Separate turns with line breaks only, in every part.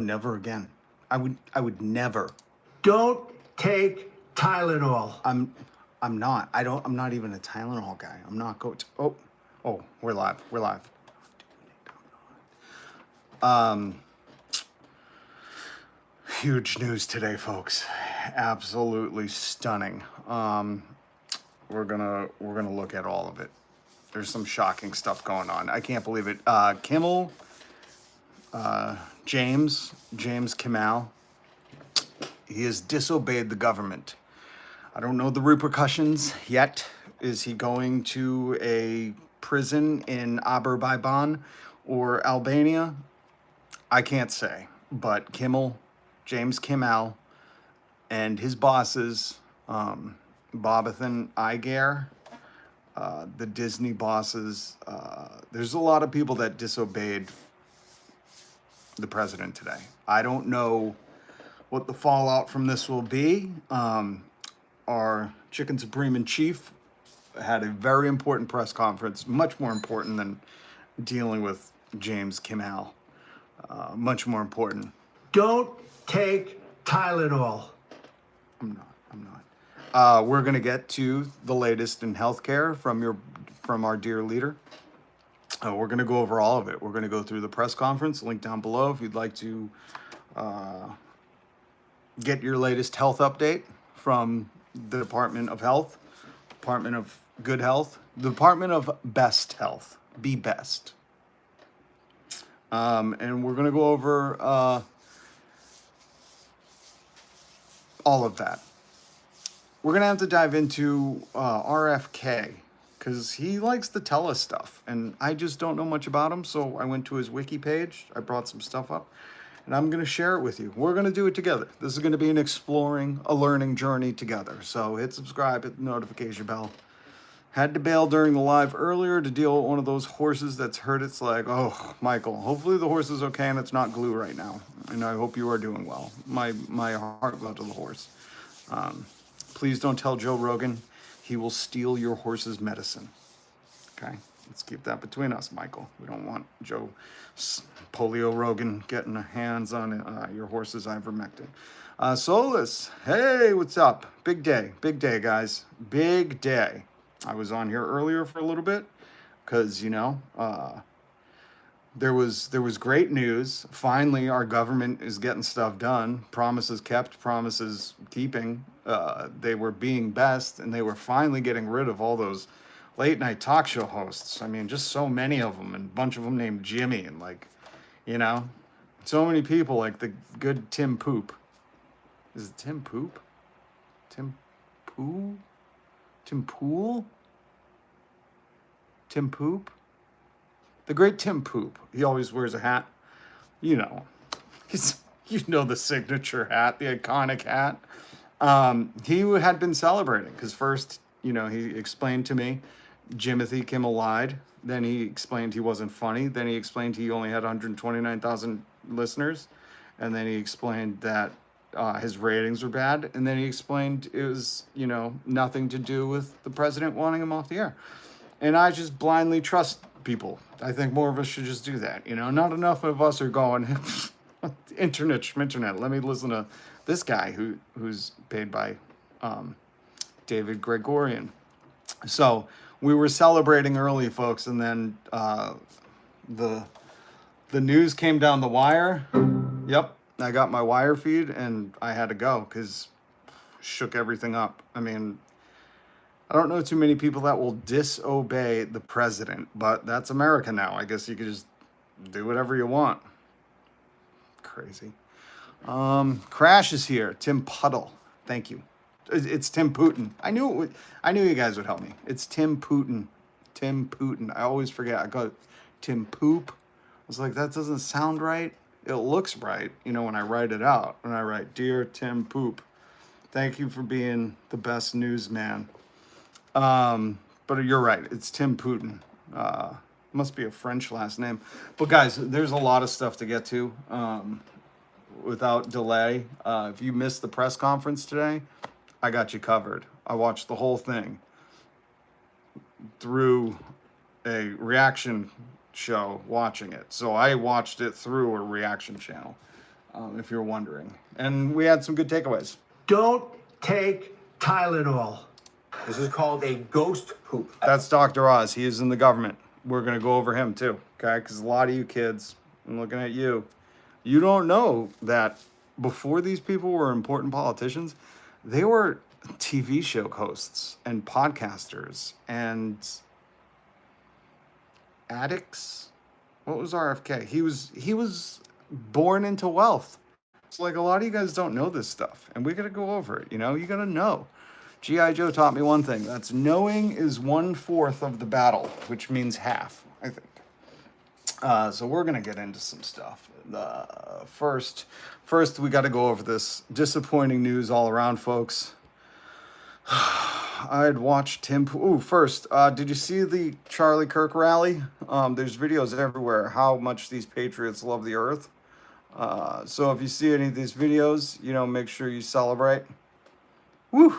Never again. I would never.
Don't take Tylenol.
I'm not. I'm not even a Tylenol guy. I'm not going to. Oh, we're live. We're live. Huge news today, folks. Absolutely stunning. We're gonna look at all of it. There's some shocking stuff going on. I can't believe it. Kimmel, James Kimmel, he has disobeyed the government. I don't know the repercussions yet. Is he going to a prison in Azerbaijan or Albania? I can't say. But James Kimmel, and his bosses, Bobathan Iger, the Disney bosses, there's a lot of people that disobeyed the president today. I don't know what the fallout from this will be. Our Chicken Supreme in Chief had a very important press conference, much more important than dealing with James Kimmel. Much more important.
Don't take Tylenol.
I'm not. We're gonna get to the latest in healthcare from our dear leader. We're gonna go over all of it. We're gonna go through the press conference. Link down below if you'd like to get your latest health update from the Department of Health, Department of Good Health, the Department of Best Health. Be best. And we're gonna go over all of that. We're gonna have to dive into RFK because he likes to tell us stuff, and I just don't know much about him. So I went to his wiki page. I brought some stuff up, and I'm gonna share it with you. We're gonna do it together. This is gonna be an exploring, a learning journey together. So hit subscribe, hit the notification bell. Had to bail during the live earlier to deal with one of those horses that's hurt its leg. Oh, Michael, hopefully the horse is okay and it's not glue right now. And I hope you are doing well. My heart goes out to the horse. Please don't tell Joe Rogan. He will steal your horse's medicine. Okay? Let's keep that between us, Michael. We don't want Joe Polio Rogan getting hands on your horse's ivermectin. Solus, hey, what's up? Big day, guys. Big day. I was on here earlier for a little bit because, there was great news. Finally, our government is getting stuff done. Promises kept, promises keeping. They were being best, and they were finally getting rid of all those late night talk show hosts. I mean, just so many of them, and a bunch of them named Jimmy, and so many people like the good Tim Poop. Is it Tim Poop? Tim Poo? Tim Pool? Tim Poop? The great Tim Poop. He always wears a hat. The signature hat, the iconic hat. He had been celebrating because first, he explained to me Jimmy Kimmel lied. Then he explained he wasn't funny. Then he explained he only had 129,000 listeners. And then he explained that his ratings were bad. And then he explained it was, nothing to do with the president wanting him off the air. And I just blindly trust people. I think more of us should just do that. Not enough of us are going, internet, let me listen to this guy who's paid by David Gregorian. So we were celebrating early, folks, and then the news came down the wire. Yep, I got my wire feed, and I had to go because shook everything up. I mean, I don't know too many people that will disobey the president, but that's America now. I guess you could just do whatever you want. Crazy. Crash is here. Tim Puddle. Thank you. It's Tim Putin. I knew you guys would help me. It's Tim Putin. Tim Putin. I always forget. I call it Tim Poop. I was like, that doesn't sound right. It looks right, when I write it out. When I write, Dear Tim Poop, thank you for being the best newsman. But you're right. It's Tim Putin. Must be a French last name. But guys, there's a lot of stuff to get to. Without delay. If you missed the press conference today, I got you covered. I watched the whole thing through a reaction show watching it. So I watched it through a reaction channel. if you're wondering. And we had some good takeaways.
Don't take Tylenol.
This is called a ghost poop.
That's Dr. Oz. He is in the government. We're going to go over him too, okay? Because a lot of you kids, I'm looking at you, you don't know that before these people were important politicians, they were TV show hosts and podcasters and addicts. What was RFK? He was born into wealth. It's like a lot of you guys don't know this stuff, and we got to go over it. You know, you got to know. G.I. Joe taught me one thing. That's knowing is 1/4 of the battle, which means half, I think. So we're gonna get into some stuff. First, we got to go over this disappointing news all around, folks. I had watched him. First, did you see the Charlie Kirk rally? There's videos everywhere how much these patriots love the earth. So if you see any of these videos, you know, make sure you celebrate. Woo!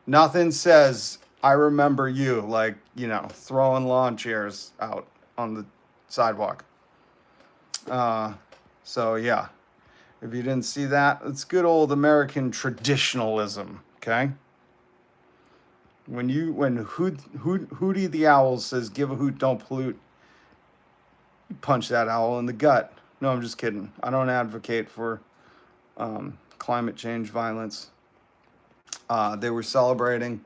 Nothing says I remember you like, you know, throwing lawn chairs out on the sidewalk. So yeah, if you didn't see that, it's good old American traditionalism. Okay. When Hootie the Owl says, "Give a hoot, don't pollute," you punch that owl in the gut. No, I'm just kidding. I don't advocate for climate change violence. They were celebrating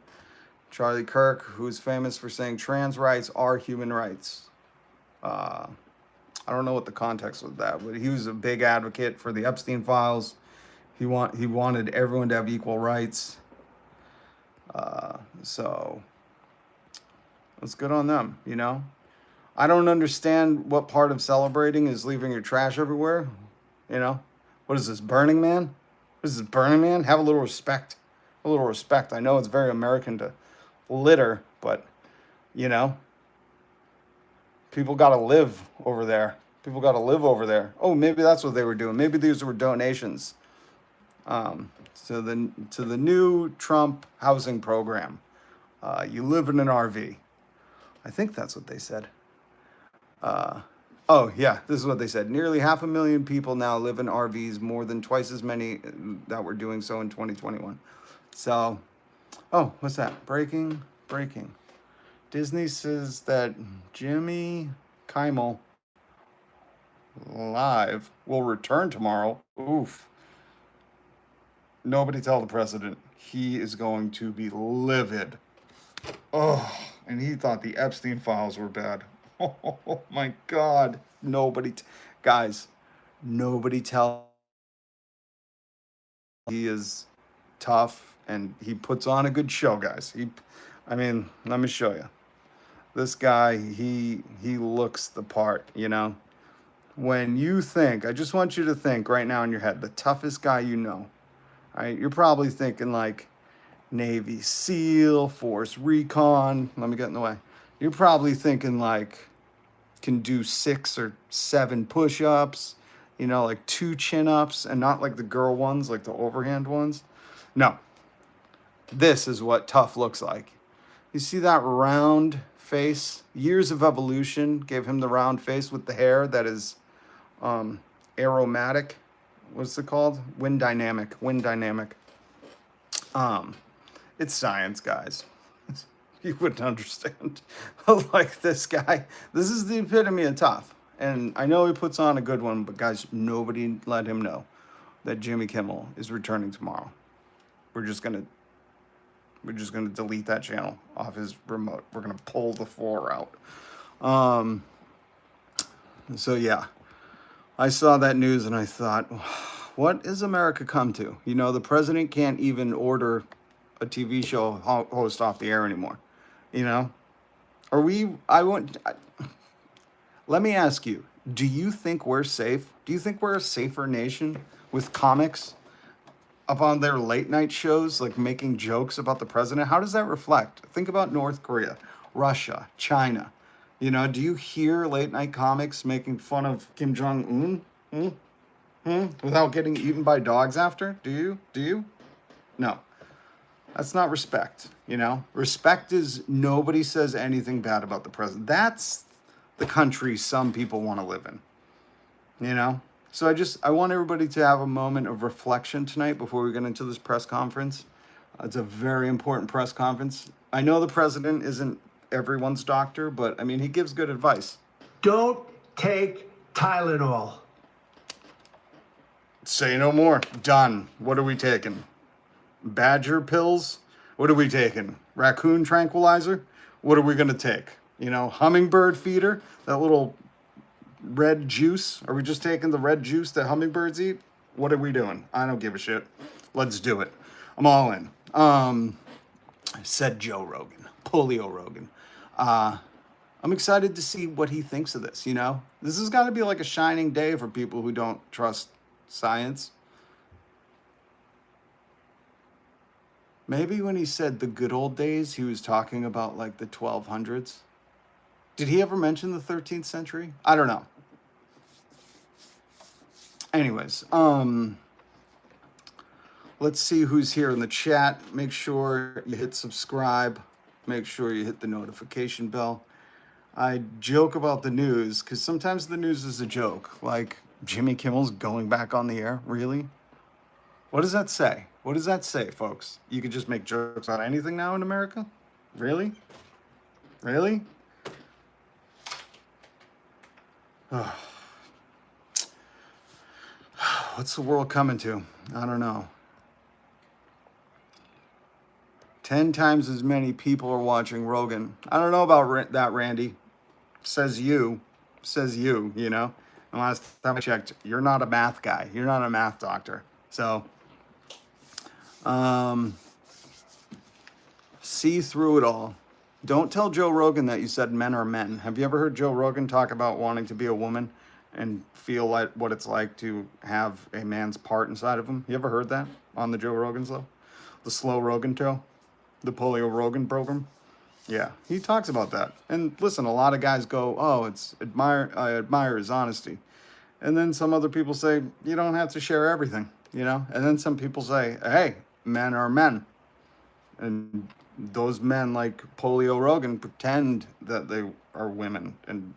Charlie Kirk, who's famous for saying trans rights are human rights. I don't know what the context was that, but he was a big advocate for the Epstein files. He wanted everyone to have equal rights. So that's good on them, you know? I don't understand what part of celebrating is leaving your trash everywhere, you know? What is this, Burning Man? What is this, Burning Man? Have a little respect. A little respect. I know it's very American to litter, but, you know, people got to live over there. People got to live over there. Oh, maybe that's what they were doing. Maybe these were donations to the new Trump housing program. You live in an RV. I think that's what they said. Oh, yeah, this is what they said. Nearly 500,000 people now live in RVs, more than twice as many that were doing so in 2021. So, oh, what's that? Breaking. Disney says that Jimmy Kimmel Live will return tomorrow. Oof. Nobody tell the president. He is going to be livid. Oh, and he thought the Epstein files were bad. Oh my God. Guys, nobody tell. He is tough and he puts on a good show, guys. Let me show you. This guy, he looks the part, you know? When you think, I just want you to think right now in your head, the toughest guy you know, right? You're probably thinking like Navy SEAL, Force Recon. Let me get in the way. You're probably thinking like can do 6 or 7 push-ups, you know, like 2 chin-ups and not like the girl ones, like the overhand ones. No, this is what tough looks like. You see that round face? Years of evolution gave him the round face with the hair that is aromatic. What's it called? Wind dynamic. It's science, guys. You wouldn't understand. Like this guy. This is the epitome of tough. And I know he puts on a good one, but guys, nobody let him know that Jimmy Kimmel is returning tomorrow. We're just gonna delete that channel off his remote. We're gonna pull the 4 out. So yeah, I saw that news and I thought, what is America come to? You know, the president can't even order a TV show host off the air anymore. You know, let me ask you, do you think we're safe? Do you think we're a safer nation with comics up on their late night shows, like making jokes about the president? How does that reflect? Think about North Korea, Russia, China. You know, do you hear late night comics making fun of Kim Jong-un without getting eaten by dogs after? Do you? No. That's not respect, you know? Respect is nobody says anything bad about the president. That's the country some people want to live in, you know? So I want everybody to have a moment of reflection tonight before we get into this press conference. It's a very important press conference. I know the president isn't everyone's doctor, but I mean, he gives good advice.
Don't take Tylenol.
Say no more. Done. What are we taking? Badger pills? What are we taking? Raccoon tranquilizer? What are we going to take? You know, hummingbird feeder? That little red juice? Are we just taking the red juice that hummingbirds eat? What are we doing? I don't give a shit. Let's do it. I'm all in. Said Joe Rogan. Polio Rogan. I'm excited to see what he thinks of this, you know? This has got to be like a shining day for people who don't trust science. Maybe when he said the good old days, he was talking about like the 1200s. Did he ever mention the 13th century? I don't know. Anyways, let's see who's here in the chat. Make sure you hit subscribe. Make sure you hit the notification bell. I joke about the news because sometimes the news is a joke. Like Jimmy Kimmel's going back on the air. Really? What does that say? What does that say, folks? You could just make jokes on anything now in America? Really? Really? What's the world coming to? I don't know. 10 times as many people are watching Rogan. I don't know about that, Randy. Says you, you know. And last time I checked, you're not a math guy. You're not a math doctor. So, see through it all. Don't tell Joe Rogan that you said men are men. Have you ever heard Joe Rogan talk about wanting to be a woman and feel like what it's like to have a man's part inside of him? You ever heard that on the Joe Rogan show? The Slow Rogan show? The Polio Rogan program? Yeah, he talks about that. And listen, a lot of guys go, oh, I admire his honesty. And then some other people say, you don't have to share everything, you know? And then some people say, hey, men are men. And those men like Polio Rogan pretend that they are women and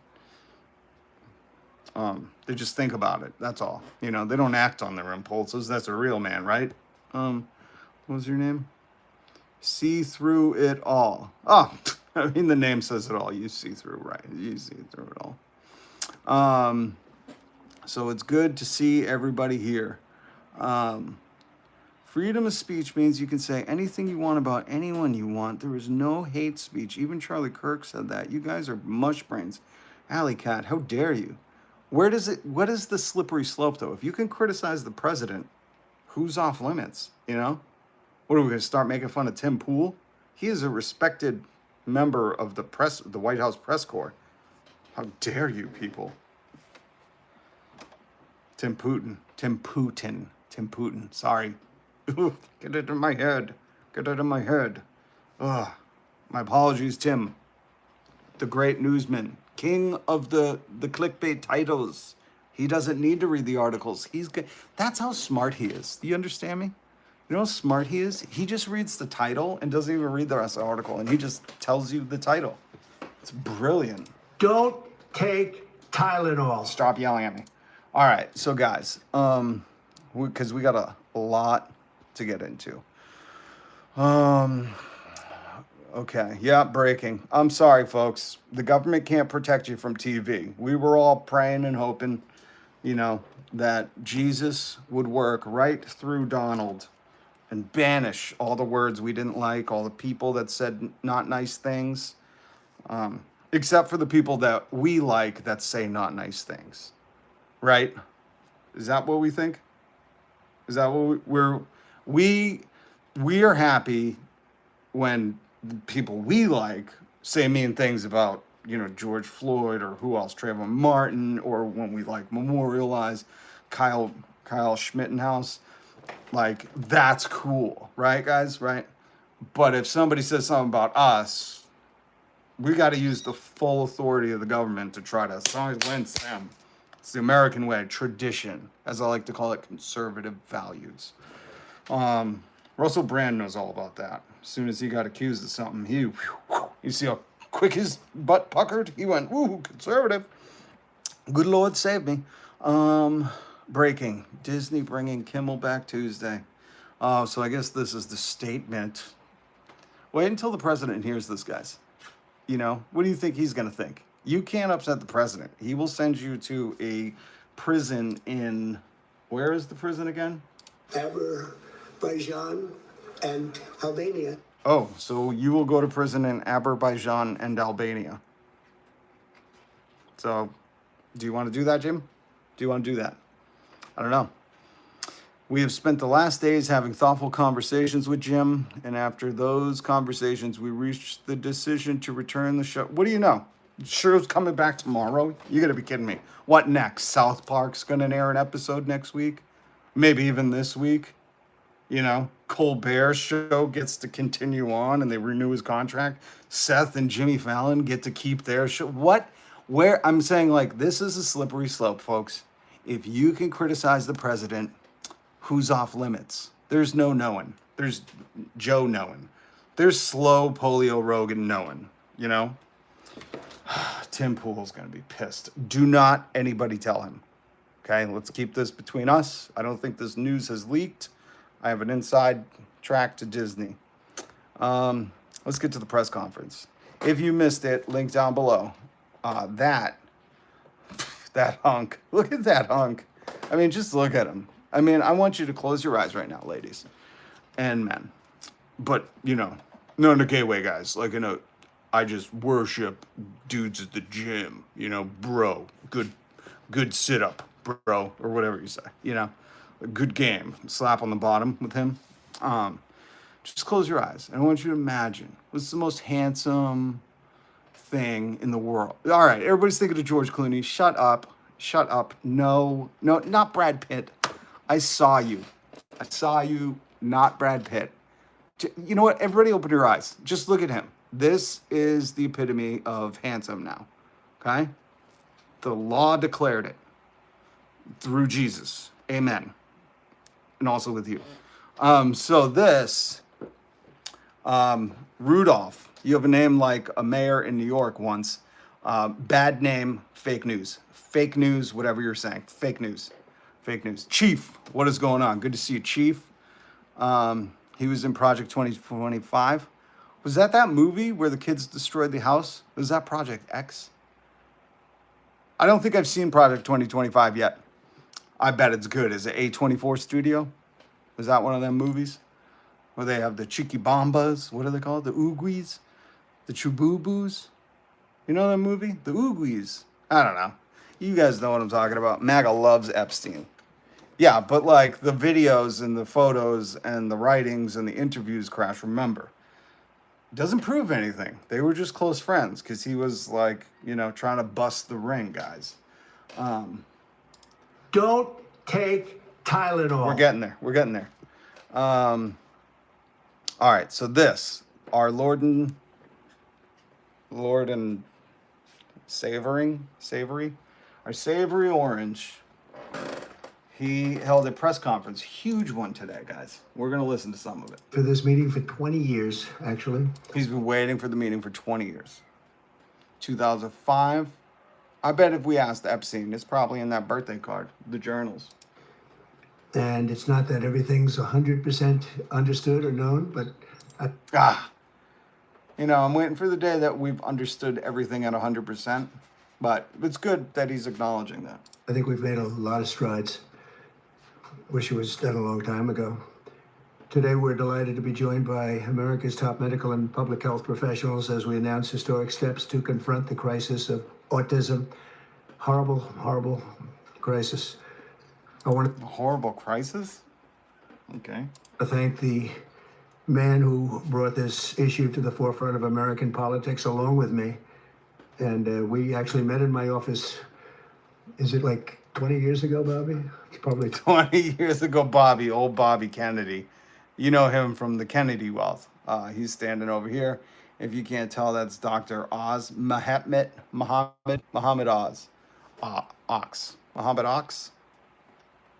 they just think about it. That's all. You know, they don't act on their impulses. That's a real man, right? What was your name? See through it all. Oh, I mean, the name says it all. You see through, right? You see through it all. So it's good to see everybody here. Freedom of speech means you can say anything you want about anyone you want. There is no hate speech. Even Charlie Kirk said that. You guys are mush brains. Alley Cat, how dare you? What is the slippery slope, though? If you can criticize the president, who's off limits, you know? What are we going to start making fun of Tim Pool? He is a respected member of the White House press corps. How dare you, people? Tim Putin. Sorry. Get it in my head. Ugh. My apologies, Tim. The great newsman. King of the clickbait titles. He doesn't need to read the articles. He's good. That's how smart he is. Do you understand me? You know how smart he is? He just reads the title and doesn't even read the rest of the article, and he just tells you the title. It's brilliant.
Don't take Tylenol.
Stop yelling at me. All right, so guys, because we got a lot to get into. Okay, yeah, breaking. I'm sorry, folks. The government can't protect you from TV. We were all praying and hoping, you know, that Jesus would work right through Donald and banish all the words we didn't like, all the people that said not nice things, except for the people that we like that say not nice things. Right? Is that what we think? Is that what we are happy when people we like say mean things about, you know, George Floyd or who else, Trayvon Martin, or when we like memorialize Kyle Schmittenhouse. Like, that's cool, right, guys? Right? But if somebody says something about us, we got to use the full authority of the government to try to silence them. It's the American way, tradition, as I like to call it, conservative values. Russell Brand knows all about that. As soon as he got accused of something, you see how quick his butt puckered? He went, ooh, conservative. Good Lord save me. Breaking. Disney bringing Kimmel back Tuesday. Oh, so I guess this is the statement. Wait until the president hears this, guys. You know, what do you think he's going to think? You can't upset the president. He will send you to a prison in... Where is the prison again?
Azerbaijan and Albania.
Oh, so you will go to prison in Azerbaijan and Albania. So, do you want to do that, Jim? Do you want to do that? I don't know. We have spent the last days having thoughtful conversations with Jim, and after those conversations, we reached the decision to return the show. What do you know? Show's coming back tomorrow? You gotta be kidding me. What next? South Park's gonna air an episode next week? Maybe even this week? You know, Colbert's show gets to continue on and they renew his contract. Seth and Jimmy Fallon get to keep their show. What? Where? I'm saying, like, this is a slippery slope, folks. If you can criticize the president, who's off limits? There's no knowing. There's Joe knowing. There's slow polio Rogan knowing, you know? Tim Pool's going to be pissed. Do not anybody tell him. Okay, let's keep this between us. I don't think this news has leaked. I have an inside track to Disney. Let's get to the press conference. If you missed it, link down below. That hunk. Look at that hunk. I mean, just look at him. I mean, I want you to close your eyes right now, ladies and men. But, you know, not in a gay way, guys. Like, in a, I just worship dudes at the gym, you know, bro. Good sit up, bro, or whatever you say, you know. A good game. Slap on the bottom with him. Just close your eyes. And I want you to imagine what's the most handsome thing in the world. All right, everybody's thinking of George Clooney. Shut up. Shut up. No, not Brad Pitt. I saw you, not Brad Pitt. You know what? Everybody open your eyes. Just look at him. This is the epitome of handsome now, okay? The law declared it through Jesus. Amen. And also with you. So this, Rudolph, you have a name like a mayor in New York once. Bad name, fake news. Fake news, whatever you're saying. Fake news. Fake news. Chief, what is going on? Good to see you, Chief. He was in Project 2025. Was that movie where the kids destroyed the house? Was that Project X? I don't think I've seen Project 2025 yet. I bet it's good. Is it A24 Studio? Is that one of them movies? Where they have the Chiquibambas? What are they called? The Oogies? The Chububus? You know that movie? The Oogies. I don't know. You guys know what I'm talking about. MAGA loves Epstein. Yeah, but like the videos and the photos and the writings and the interviews crash, remember. Doesn't prove anything. They were just close friends because he was like, you know, trying to bust the ring, guys.
Don't take Tylenol.
We're getting there. All right, so this, our Lord and Savory, our Savory Orange, he held a press conference, huge one today, guys. We're going to listen to some of it.
For this meeting for 20 years, actually.
He's been waiting for the meeting for 20 years. 2005. I bet if we asked Epstein, it's probably in that birthday card, the journals.
And it's not that everything's 100% understood or known, but
you know, I'm waiting for the day that we've understood everything at 100%. But it's good that he's acknowledging that.
I think we've made a lot of strides. Wish it was done a long time ago. Today, we're delighted to be joined by America's top medical and public health professionals as we announce historic steps to confront the crisis of autism. Horrible, horrible crisis. I want
A horrible crisis? Okay.
to thank the man who brought this issue to the forefront of American politics along with me. And we actually met in my office, is it like 20 years ago, Bobby? It's probably
20 years ago, old Bobby Kennedy. You know him from the Kennedy wealth. He's standing over here. If you can't tell, that's Dr. Oz, Muhammad Oz. Muhammad Ox?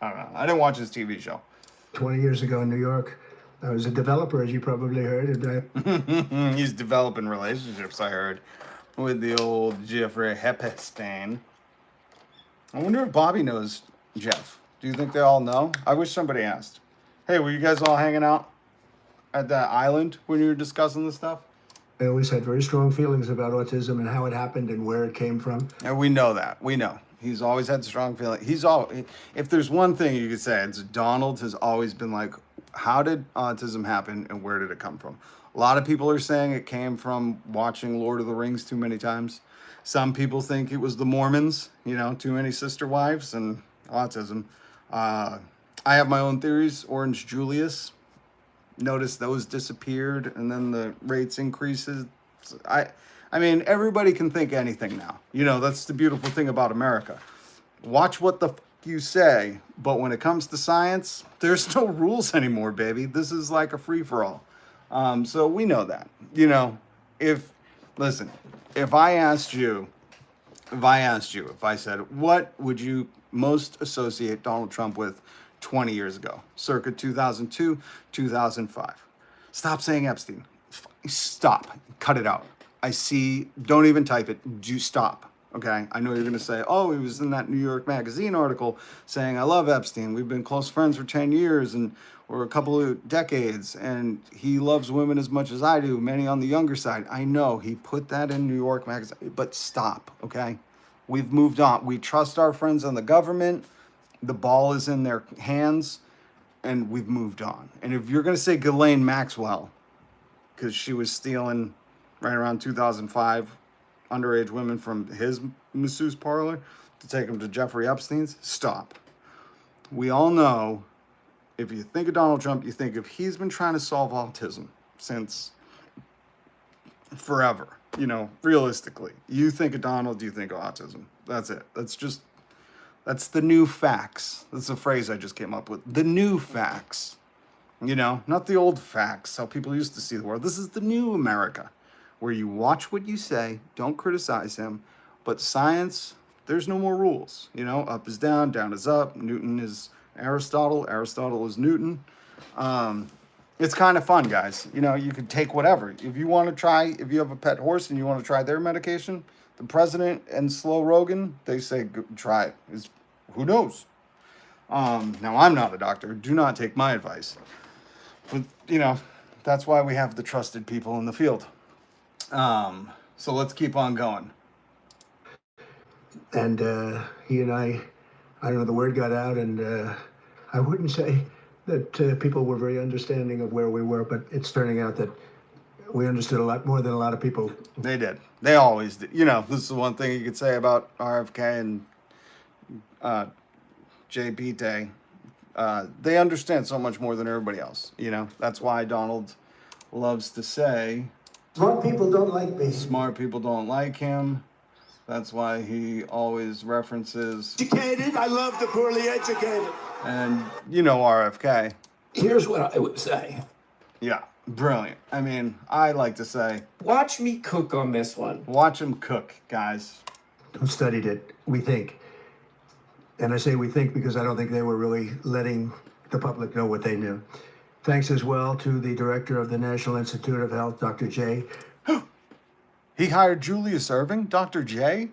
I don't know. I didn't watch his TV show.
20 years ago in New York. I was a developer, as you probably heard. And
He's developing relationships, I heard, with the old Jeffrey Epstein. I wonder if Bobby knows Jeff. Do you think they all know? I wish somebody asked. Hey, were you guys all hanging out at that island when you were discussing this stuff?
I always had very strong feelings about autism and how it happened and where it came from.
And we know that. We know. He's always had strong feelings. If there's one thing you could say, it's Donald has always been like, how did autism happen and where did it come from? A lot of people are saying it came from watching Lord of the Rings too many times. Some people think it was the Mormons, too many sister wives and autism. I have my own theories. Orange Julius, notice those disappeared and then the rates increases. I mean, everybody can think anything now. That's the beautiful thing about America. Watch what the f you say, but when it comes to science, there's no rules anymore, baby. This is like a free-for-all. So we know that. If I said, what would you most associate Donald Trump with 20 years ago, circa 2002, 2005? Stop saying Epstein. Stop. Cut it out. Don't even type it. Do stop. Okay. I know you're going to say, oh, he was in that New York Magazine article saying, I love Epstein. We've been close friends for 10 years or a couple of decades. And he loves women as much as I do, many on the younger side. I know he put that in New York Magazine, but stop. Okay. We've moved on. We trust our friends in the government. The ball is in their hands and we've moved on. And if you're going to say Ghislaine Maxwell, because she was stealing right around 2005 underage women from his masseuse parlor to take them to Jeffrey Epstein's, stop. We all know, if you think of Donald Trump, you think of he's been trying to solve autism since forever. Realistically, you think of Donald, you think of autism. That's it. That's the new facts. That's a phrase I just came up with. The new facts. Not the old facts, how people used to see the world. This is the new America, where you watch what you say, don't criticize him, but science, there's no more rules. Up is down, down is up. Newton is Aristotle, Aristotle is Newton. It's kind of fun, guys. You could take whatever. If you have a pet horse and you want to try their medication, the president and Slow Rogan, they say, try it. Who knows? Now, I'm not a doctor. Do not take my advice. But, that's why we have the trusted people in the field. So let's keep on going.
And he and I don't know, the word got out, and I wouldn't say that people were very understanding of where we were, but it's turning out that we understood a lot more than a lot of people.
They did. They always did. This is one thing you could say about RFK and JP Day. They understand so much more than everybody else. That's why Donald loves to say,
Smart people don't like me.
smart people don't like him. That's why he always references,
Educated, I love the poorly educated.
and RFK.
Here's what I would say.
Yeah, brilliant. I mean, I like to say,
Watch me cook on this one.
watch him cook, guys.
Who studied it, we think. And I say we think because I don't think they were really letting the public know what they knew. Thanks as well to the director of the National Institute of Health, Dr. J.
He hired Julius Erving, Dr. J.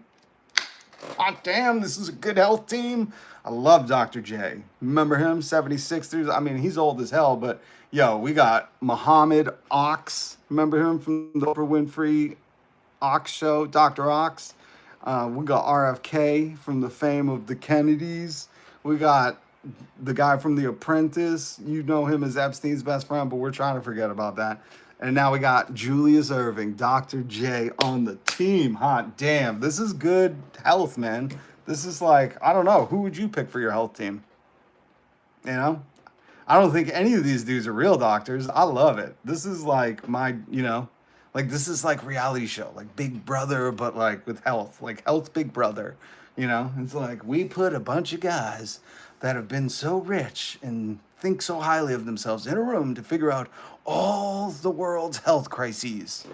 Hot damn, this is a good health team. I love Dr. J. Remember him, 76? I mean, he's old as hell, but we got Muhammad Ox. Remember him from the Oprah Winfrey Ox show, Dr. Ox? We got RFK from the fame of the Kennedys. We got the guy from The Apprentice. You know him as Epstein's best friend, but we're trying to forget about that. And now we got Julius Erving, Dr. J on the team. Hot damn. This is good health, man. This is like, I don't know. Who would you pick for your health team? I don't think any of these dudes are real doctors. I love it. This is like this is like reality show, like Big Brother, but like with health, like Health Big Brother. It's like we put a bunch of guys that have been so rich and think so highly of themselves in a room to figure out all the world's health crises.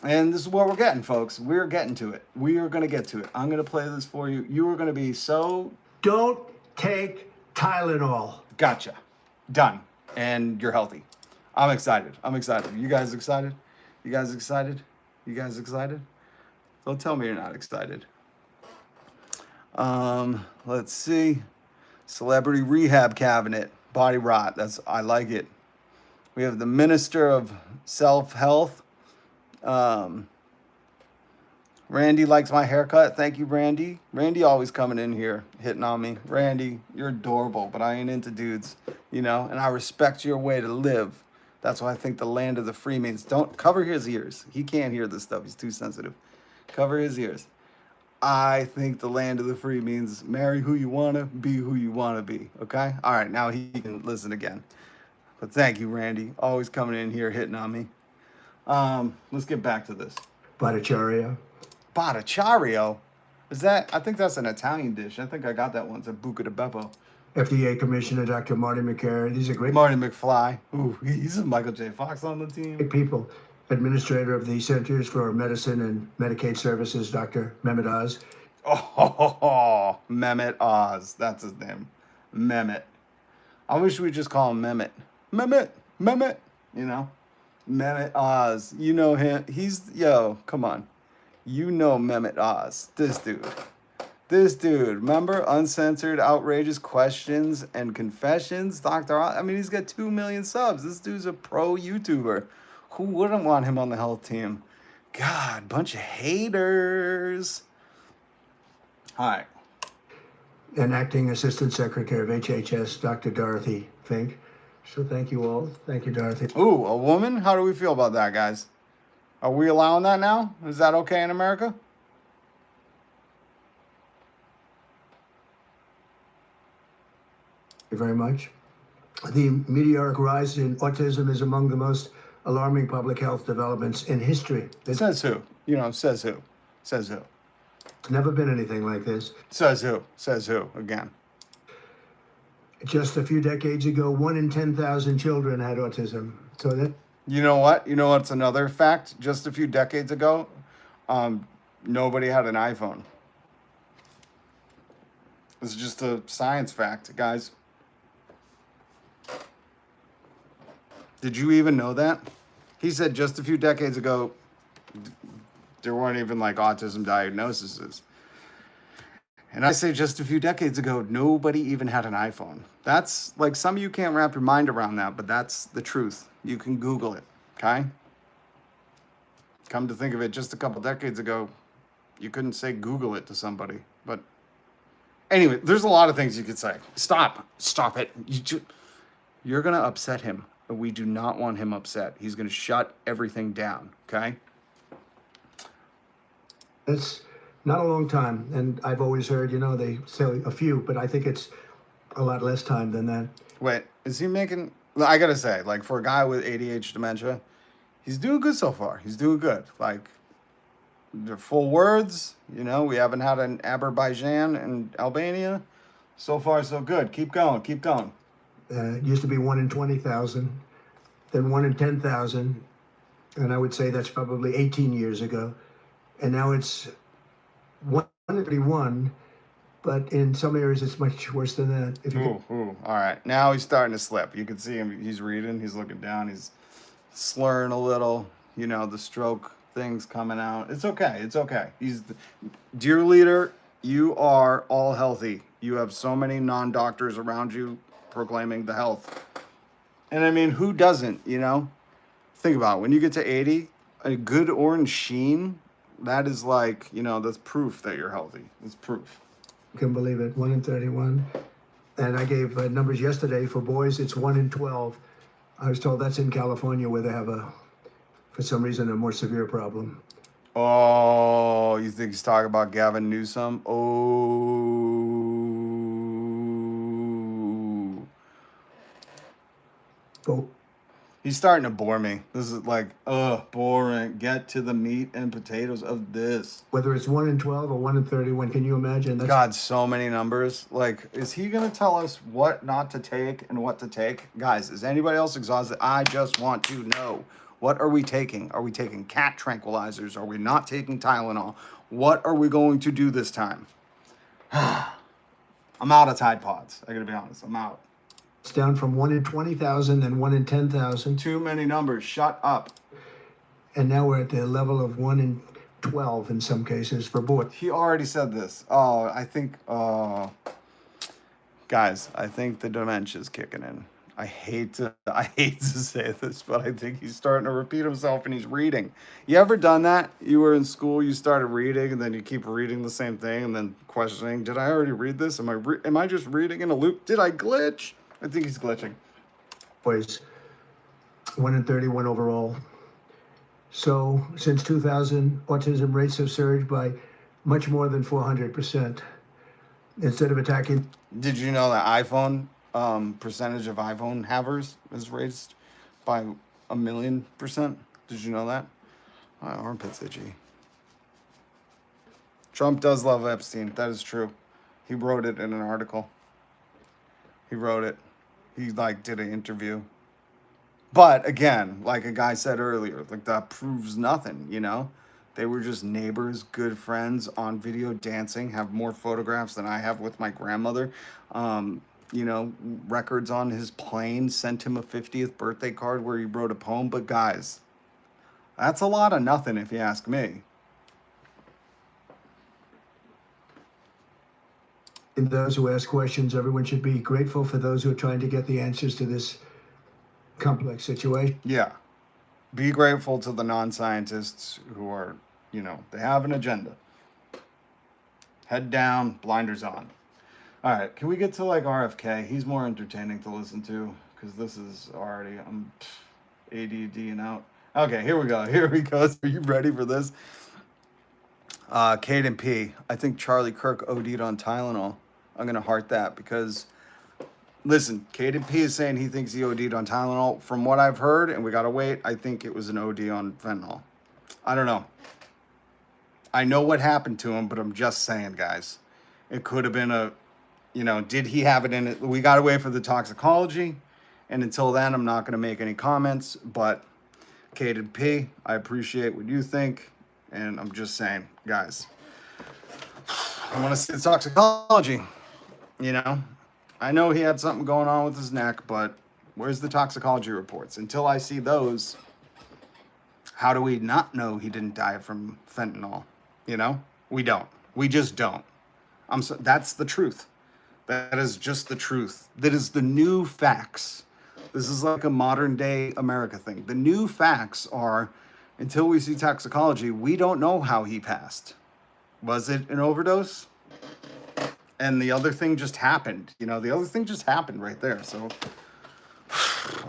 And this is what we're getting, folks. We're getting to it. We are going to get to it. I'm going to play this for you. You are going to be so...
Don't take Tylenol.
Gotcha. Done. And you're healthy. I'm excited. You guys excited? You guys excited? Don't tell me you're not excited. Let's see. Celebrity rehab cabinet. Body rot. I like it. We have the Minister of Self-Health. Randy likes my haircut. Thank you, Randy. Randy always coming in here, hitting on me. Randy, you're adorable, but I ain't into dudes, you know, and I respect your way to live. That's why I think the land of the free means don't cover his ears. He can't hear this stuff. He's too sensitive. Cover his ears. I think the land of the free means marry who you want to, be who you want to be. Okay? All right, now he can listen again. But thank you, Randy. Always coming in here, hitting on me. Let's get back to this.
Bhattacharya.
Bhattacharya? Is that? I think that's an Italian dish. I think I got that once at Buca di Beppo.
FDA Commissioner Dr. Marty McCary. These are great
Marty McFly. Ooh, he's a Michael J. Fox on the team.
people. Administrator of the Centers for Medicine and Medicaid Services, Dr. Mehmet Oz.
Oh, Mehmet Oz. That's his name. Mehmet. I wish we'd just call him Mehmet. Mehmet. You know? Mehmet Oz. You know him. Yo, come on. You know Mehmet Oz. This dude. Remember? Uncensored, outrageous questions and confessions. Dr. Oz. I mean, he's got 2 million subs. This dude's a pro YouTuber. Who wouldn't want him on the health team? God, bunch of haters. All right.
And Acting Assistant Secretary of HHS, Dr. Dorothy Fink. So thank you all. Thank you, Dorothy.
Ooh, a woman? How do we feel about that, guys? Are we allowing that now? Is that okay in America?
Thank you very much. The meteoric rise in autism is among the most alarming public health developments in history.
Says who? You know, says who? Says who?
There's never been anything like this.
Says who? Says who? Again.
Just a few decades ago, 1 in 10,000 children had autism. So that
You know what? You know what's another fact? Just a few decades ago, nobody had an iPhone. It's just a science fact, guys. Did you even know that? He said just a few decades ago, there weren't even like autism diagnoses. And I say just a few decades ago, nobody even had an iPhone. That's like, some of you can't wrap your mind around that, but that's the truth. You can Google it, okay? Come to think of it, just a couple decades ago, you couldn't say Google it to somebody. But anyway, there's a lot of things you could say. Stop it. You're going to upset him. We do not want him upset. He's going to shut everything down, okay?
It's not a long time. And I've always heard, they say a few, but I think it's a lot less time than that.
Wait, is he making... I got to say, like, for a guy with ADHD dementia, he's doing good so far. He's doing good. Like, they're full words. We haven't had an Azerbaijan in Albania. So far, so good. Keep going.
It used to be 1 in 20,000, then 1 in 10,000, and I would say that's probably 18 years ago. And now it's 1 in 31, but in some areas it's much worse than that.
All right. Now he's starting to slip. You can see him. He's reading. He's looking down. He's slurring a little. The stroke thing's coming out. It's okay. Dear leader, you are all healthy. You have so many non-doctors around you proclaiming the health. And I mean, who doesn't, Think about it. When you get to 80, a good orange sheen, that is like, that's proof that you're healthy. It's proof.
You can believe it, 1 in 31. And I gave numbers yesterday. For boys, it's 1 in 12. I was told that's in California where they have for some reason, a more severe problem.
Oh, you think he's talking about Gavin Newsom?
Oh.
He's starting to bore me. This is like, boring. Get to the meat and potatoes of this.
Whether it's 1 in 12 or 1 in 31, can you imagine?
God, so many numbers. Like, is he going to tell us what not to take and what to take? Guys, is anybody else exhausted? I just want to know. What are we taking? Are we taking cat tranquilizers? Are we not taking Tylenol? What are we going to do this time? I'm out of Tide Pods. I gotta be honest. I'm out.
It's down from 1 in 20,000 and 1 in 10,000.
Too many numbers. Shut up.
And now we're at the level of 1 in 12 in some cases for boys.
He already said this. Oh, I think, Guys, I think the dementia's kicking in. I hate to say this, but I think he's starting to repeat himself and he's reading. You ever done that? You were in school, you started reading, and then you keep reading the same thing and then questioning, did I already read this? Am I just reading in a loop? Did I glitch? I think he's glitching.
Boys, 1 in 31 overall. So since 2000, autism rates have surged by much more than 400%. Instead of attacking
Did you know that iPhone percentage of iPhone havers is raised by 1,000,000%? Did you know that? My armpit's itchy. Trump does love Epstein. That is true. He wrote it in an article. He wrote it. He did an interview. But again, like a guy said earlier, that proves nothing, you know? They were just neighbors, good friends on video dancing, have more photographs than I have with my grandmother. Records on his plane, sent him a 50th birthday card where he wrote a poem. But guys, that's a lot of nothing if you ask me.
in those who ask questions, everyone should be grateful for those who are trying to get the answers to this complex situation.
Yeah. Be grateful to the non-scientists who are, they have an agenda. Head down, blinders on. All right, can we get to RFK? He's more entertaining to listen to because this is already, I'm ADD and out. Okay, here we go. Are you ready for this? Kate and P. I think Charlie Kirk OD'd on Tylenol. I'm going to heart that because, listen, Kate and P is saying he thinks he OD'd on Tylenol. From what I've heard, and we got to wait, I think it was an OD on fentanyl. I don't know. I know what happened to him, but I'm just saying, guys. It could have been did he have it in it? We got to wait for the toxicology. And until then, I'm not going to make any comments. But Kate and P, I appreciate what you think. And I'm just saying, guys, I want to see the toxicology. I know he had something going on with his neck, but where's the toxicology reports? Until I see those, how do we not know he didn't die from fentanyl? We don't. We just don't. That's the truth. That is just the truth. That is the new facts. This is like a modern day America thing. The new facts are, until we see toxicology, we don't know how he passed. Was it an overdose? And the other thing just happened. The other thing just happened right there. So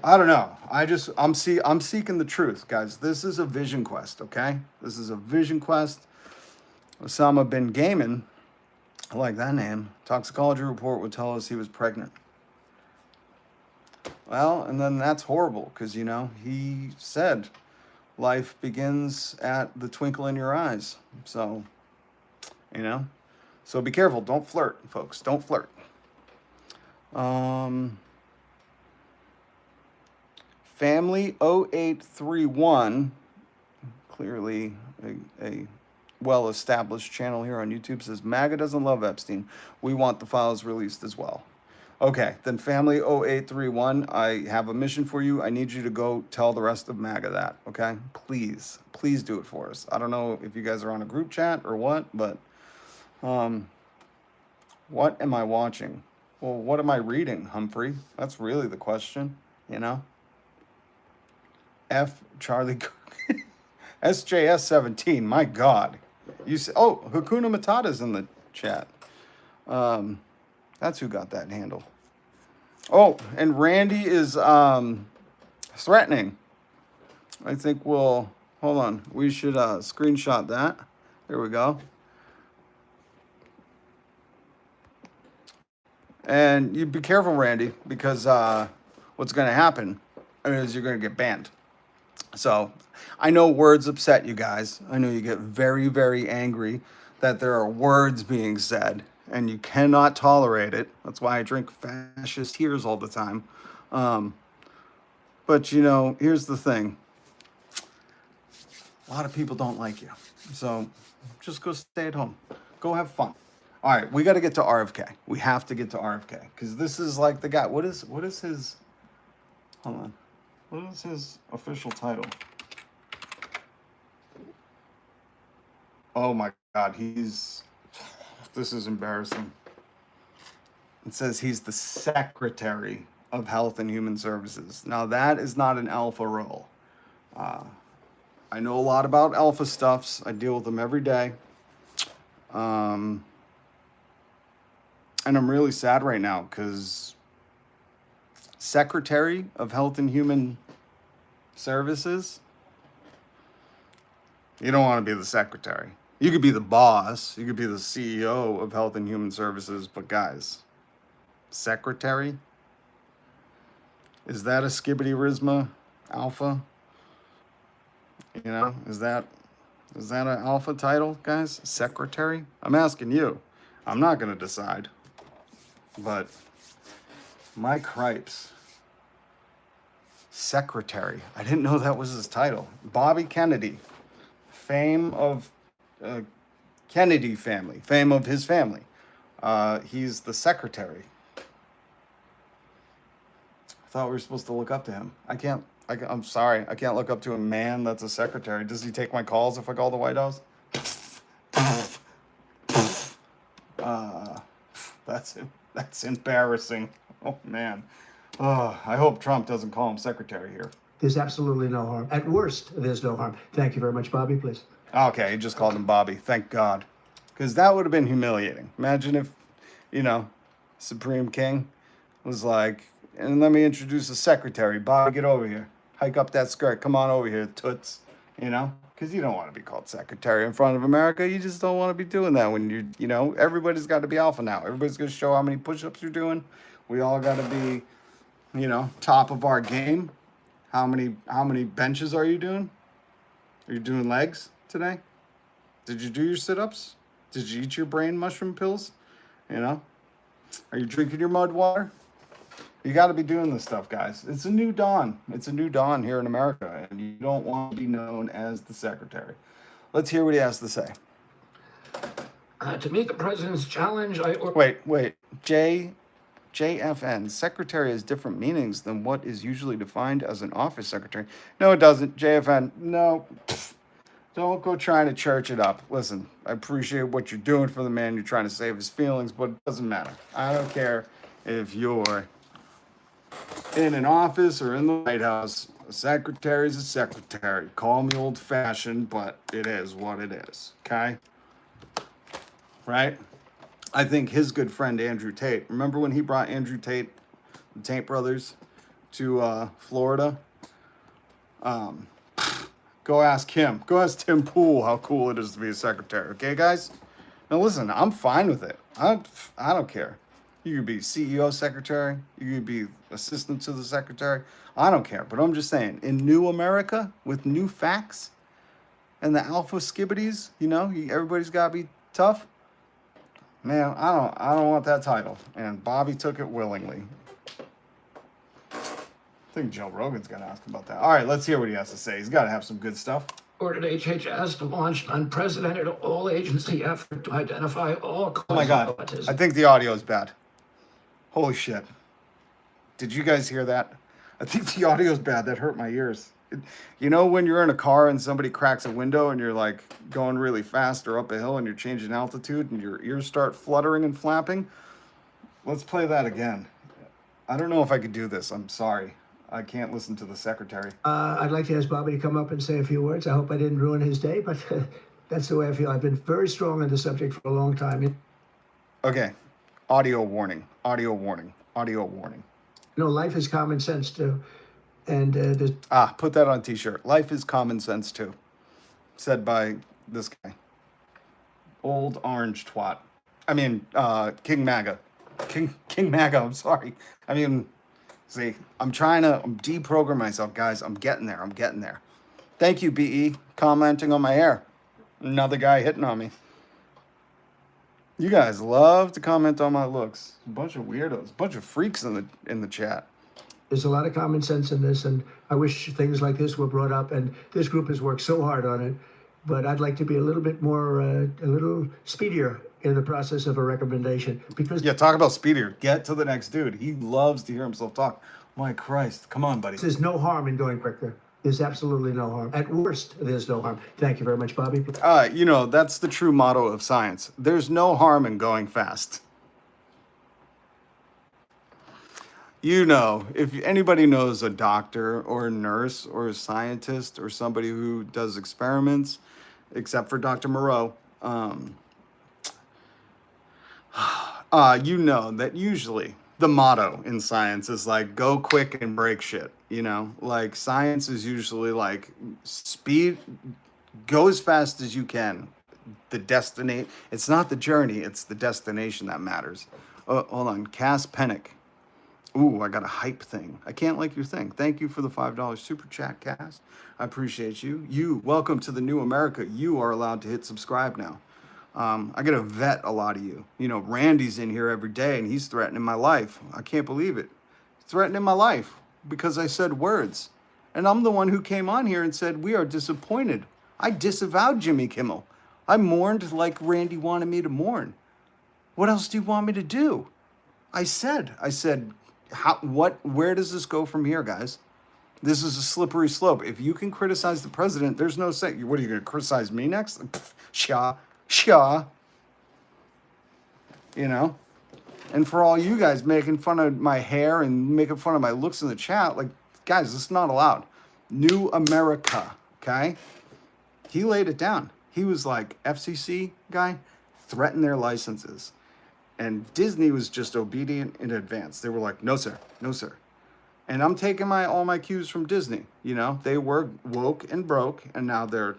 I don't know. I'm seeking the truth, guys. This is a vision quest, okay? This is a vision quest. Osama bin Gayman, I like that name. Toxicology report would tell us he was pregnant. Well, and then that's horrible because, he said life begins at the twinkle in your eyes. So, so be careful. Don't flirt, folks. Don't flirt. Family 0831, clearly a well-established channel here on YouTube, says MAGA doesn't love Epstein. We want the files released as well. Okay, then Family 0831, I have a mission for you. I need you to go tell the rest of MAGA that, okay? Please do it for us. I don't know if you guys are on a group chat or what, but what am I watching? Well, what am I reading, Humphrey? That's really the question, F. Charlie SJS 17, my God. You say, Hakuna Matata's in the chat. That's who got that handle. Oh, and Randy is threatening. I think hold on. We should screenshot that. There we go. And you be careful, Randy, because what's going to happen is you're going to get banned. So I know words upset you guys. I know you get very, very angry that there are words being said and you cannot tolerate it. That's why I drink fascist tears all the time. But here's the thing. A lot of people don't like you. So just go stay at home. Go have fun. All right, we got to get to RFK. We have to get to RFK because this is like the guy. What is his, hold on. What is his official title? Oh my God, this is embarrassing. It says he's the Secretary of Health and Human Services. Now, that is not an alpha role. I know a lot about alpha stuffs. I deal with them every day. And I'm really sad right now because Secretary of Health and Human Services, you don't want to be the secretary. You could be the boss. You could be the CEO of Health and Human Services. But guys, secretary? Is that a skibidi-rizma alpha? You know, is that an alpha title, guys? Secretary? I'm asking you. I'm not going to decide. But my cripes. Secretary. I didn't know that was his title. Bobby Kennedy. Fame of Kennedy family. Fame of his family. He's the secretary. I thought we were supposed to look up to him. I'm sorry. I can't look up to a man that's a secretary. Does he take my calls if I call the White House? That's embarrassing. Oh, man. Oh, I hope Trump doesn't call him secretary here.
There's absolutely no harm. At worst, there's no harm. Thank you very much, Bobby, please.
Okay, he just called him Bobby. Thank God. Because that would have been humiliating. Imagine if, Supreme King was like, and let me introduce the secretary. Bobby, get over here. Hike up that skirt. Come on over here, toots. Because you don't want to be called secretary in front of America. You just don't want to be doing that when everybody's got to be alpha now. Everybody's going to show how many push-ups you're doing. We all got to be, top of our game. How many benches are you doing? Are you doing legs today? Did you do your sit-ups? Did you eat your brain mushroom pills? Are you drinking your mud water? You got to be doing this stuff, guys. It's a new dawn. It's a new dawn here in America, and you don't want to be known as the secretary. Let's hear what he has to say.
To meet the president's challenge,
Wait. JFN. Secretary has different meanings than what is usually defined as an office secretary. No, it doesn't. JFN. No. Don't go trying to church it up. Listen, I appreciate what you're doing for the man. You're trying to save his feelings, but it doesn't matter. I don't care if you're in an office or in the White House. A secretary is a secretary. Call me old-fashioned, but it is what it is. Okay? Right? I think his good friend Andrew Tate. Remember when he brought Andrew Tate, the Tate brothers, to Florida? Go ask him. Go ask Tim Pool how cool it is to be a secretary. Okay, guys? Now listen, I'm fine with it. I don't care. You could be CEO secretary. You could be assistant to the secretary. I don't care. But I'm just saying, in new America, with new facts, and the alpha skibbities, everybody's got to be tough. Man, I don't want that title. And Bobby took it willingly. I think Joe Rogan's going to ask about that. All right, let's hear what he has to say. He's got to have some good stuff.
ordered HHS to launch an unprecedented all-agency effort to identify all causes
Oh my God,
of autism.
I think the audio is bad. Holy shit. Did you guys hear that? I think the audio is bad. That hurt my ears. You know when you're in a car and somebody cracks a window and you're like going really fast or up a hill and you're changing altitude and your ears start fluttering and flapping? Let's play that again. I don't know if I could do this. I'm sorry. I can't listen to the secretary.
I'd like to ask Bobby to come up and say a few words. I hope I didn't ruin his day, but that's the way I feel. I've been very strong on the subject for a long time.
Okay. Audio warning. Audio warning. Audio warning.
Life is common sense too. And there's...
Put that on a t-shirt. Life is common sense too. Said by this guy. Old orange twat. I mean, King MAGA. King MAGA, I'm sorry. I mean, see, I'm deprogram myself, guys. I'm getting there. Thank you, BE, commenting on my hair. Another guy hitting on me. You guys love to comment on my looks. A bunch of weirdos, a bunch of freaks in the chat.
There's a lot of common sense in this, and I wish things like this were brought up, and this group has worked so hard on it, but I'd like to be a little bit more, a little speedier in the process of a recommendation, because...
Yeah, talk about speedier. Get to the next dude. He loves to hear himself talk. My Christ. Come on, buddy.
There's no harm in going quicker. There's absolutely no harm. At worst, there's no harm. Thank you very much, Bobby.
That's the true motto of science. There's no harm in going fast. You know, if anybody knows a doctor or a nurse or a scientist or somebody who does experiments, except for Dr. Moreau, you know that usually the motto in science is like go quick and break shit. You know, like science is usually like speed, go as fast as you can. The destination, it's not the journey, it's the destination that matters. Oh, hold on, Cass Pennick. Ooh, I got a hype thing. I can't like your thing. Thank you for the $5 super chat, Cass. I appreciate you. You, welcome to the new America. You are allowed to hit subscribe now. I gotta vet a lot of you. You know, Randy's in here every day and he's threatening my life. I can't believe it. He's threatening my life because I said words. And I'm the one who came on here and said, we are disappointed. I disavowed Jimmy Kimmel. I mourned like Randy wanted me to mourn. What else do you want me to do? I said, where does this go from here, guys? This is a slippery slope. If you can criticize the president, there's no say. What are you going to criticize me next? Pff, Shaw. You know? And for all you guys making fun of my hair and making fun of my looks in the chat, like, guys, this is not allowed. New America, okay? He laid it down. He was like, FCC guy, threaten their licenses. And Disney was just obedient in advance. They were like, no, sir. No, sir. And I'm taking all my cues from Disney. You know, they were woke and broke, and now they're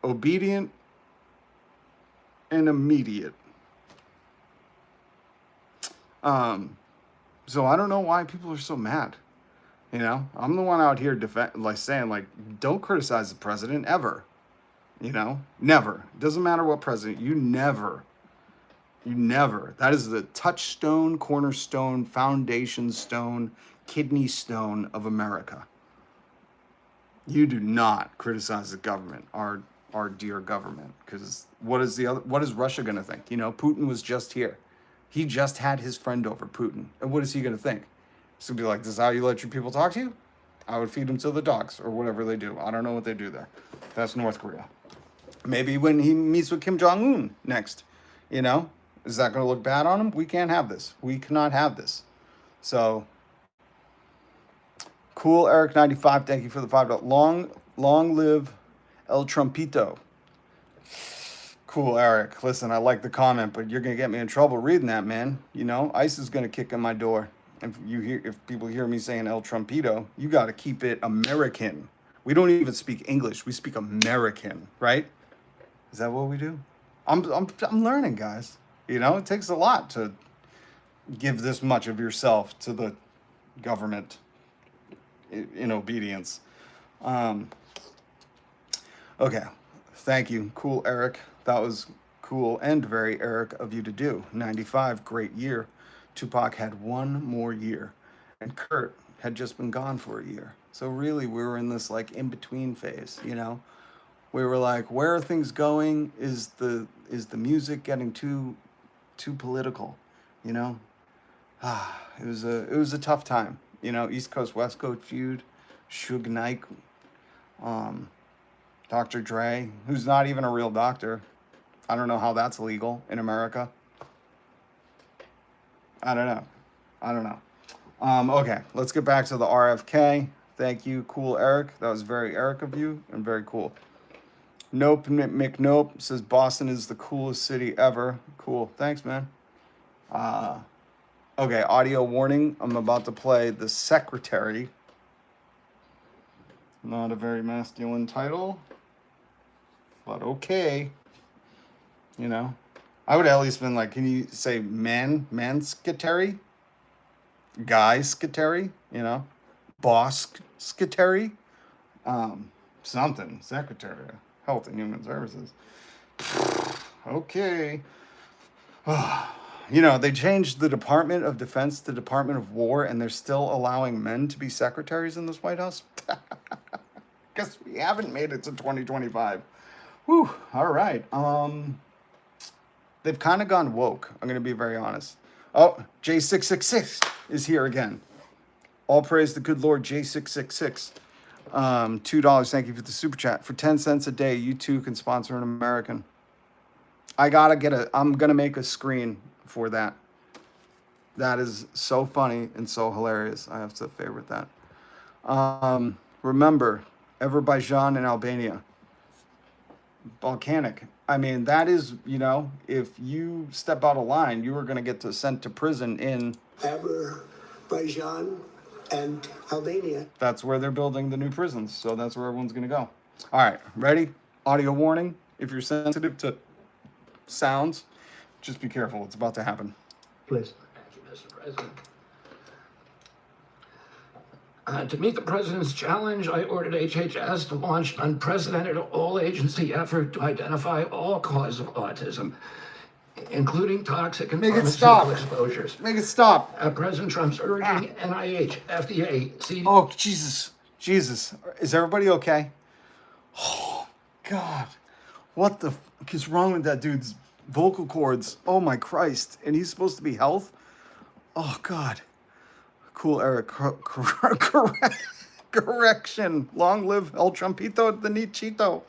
obedient and immediate. So I don't know why people are so mad. You know, I'm the one out here saying, like, don't criticize the president ever. You know, never. It doesn't matter what president. You never. That is the touchstone, cornerstone, foundation stone, kidney stone of America. You do not criticize the government, our dear government, because what is Russia going to think? You know, Putin was just here. He just had his friend over, Putin. And what is he going to think? He's going to be like, this is how you let your people talk to you? I would feed them to the dogs or whatever they do. I don't know what they do there. That's North Korea. Maybe when he meets with Kim Jong-un next, you know, is that going to look bad on him? We can't have this. We cannot have this. So, cool, Eric95, thank you for the $5. Long live El Trumpito. Cool, Eric. Listen, I like the comment, but you're going to get me in trouble reading that, man. You know, ICE is going to kick in my door. If people hear me saying El Trumpito, you got to keep it American. We don't even speak English. We speak American, right? Is that what we do? I'm learning, guys. You know, it takes a lot to give this much of yourself to the government in obedience. Okay, thank you. Cool, Eric. That was cool and very Eric of you to do. 95, great year. Tupac had one more year. And Kurt had just been gone for a year. So really, we were in this like in-between phase, you know? We were like, where are things going? Is the music getting too political, you know? It was a tough time, you know. East Coast West Coast feud, Suge Knight, Dr. Dre, who's not even a real doctor. I don't know how that's legal in America. I don't know. Okay, let's get back to the RFK. Thank you, cool Eric. That was very Eric of you and very cool. Nope, McNope says Boston is the coolest city ever. Cool, thanks, man. Okay, audio warning. I'm about to play The Secretary. Not a very masculine title, but okay. You know, I would at least been like, can you say man-scatary? Guy-scatary, you know? Boss-scatary? Something. Secretary of Health and Human Services. Okay. You know, they changed the Department of Defense to Department of War, and they're still allowing men to be secretaries in this White House? Guess we haven't made it to 2025. Whew, all right. They've kind of gone woke. I'm going to be very honest. Oh, J666 is here again. All praise the good Lord, J666. $2, thank you for the super chat. For 10 cents a day, you too can sponsor an American. I'm going to make a screen for that. That is so funny and so hilarious. I have to favorite that. Remember, Azerbaijan and Albania. Volcanic. I mean, that is, if you step out of line, you are going to get sent to prison in...
Azerbaijan and Albania.
That's where they're building the new prisons. So that's where everyone's going to go. All right, ready? Audio warning. If you're sensitive to sounds, just be careful. It's about to happen.
Please.
Thank you, Mr. President. To meet the president's challenge, I ordered HHS to launch an unprecedented all-agency effort to identify all causes of autism, including toxic and
Make it stop.
pharmaceutical exposures.
Make it stop.
President Trump's urging NIH, FDA, CDC.
Oh, Jesus. Jesus. Is everybody okay? Oh, God. What the fuck is wrong with that dude's vocal cords? Oh, my Christ. And he's supposed to be health? Oh, God. Cool, Eric. Correction. Long live El Trumpito de Nichito.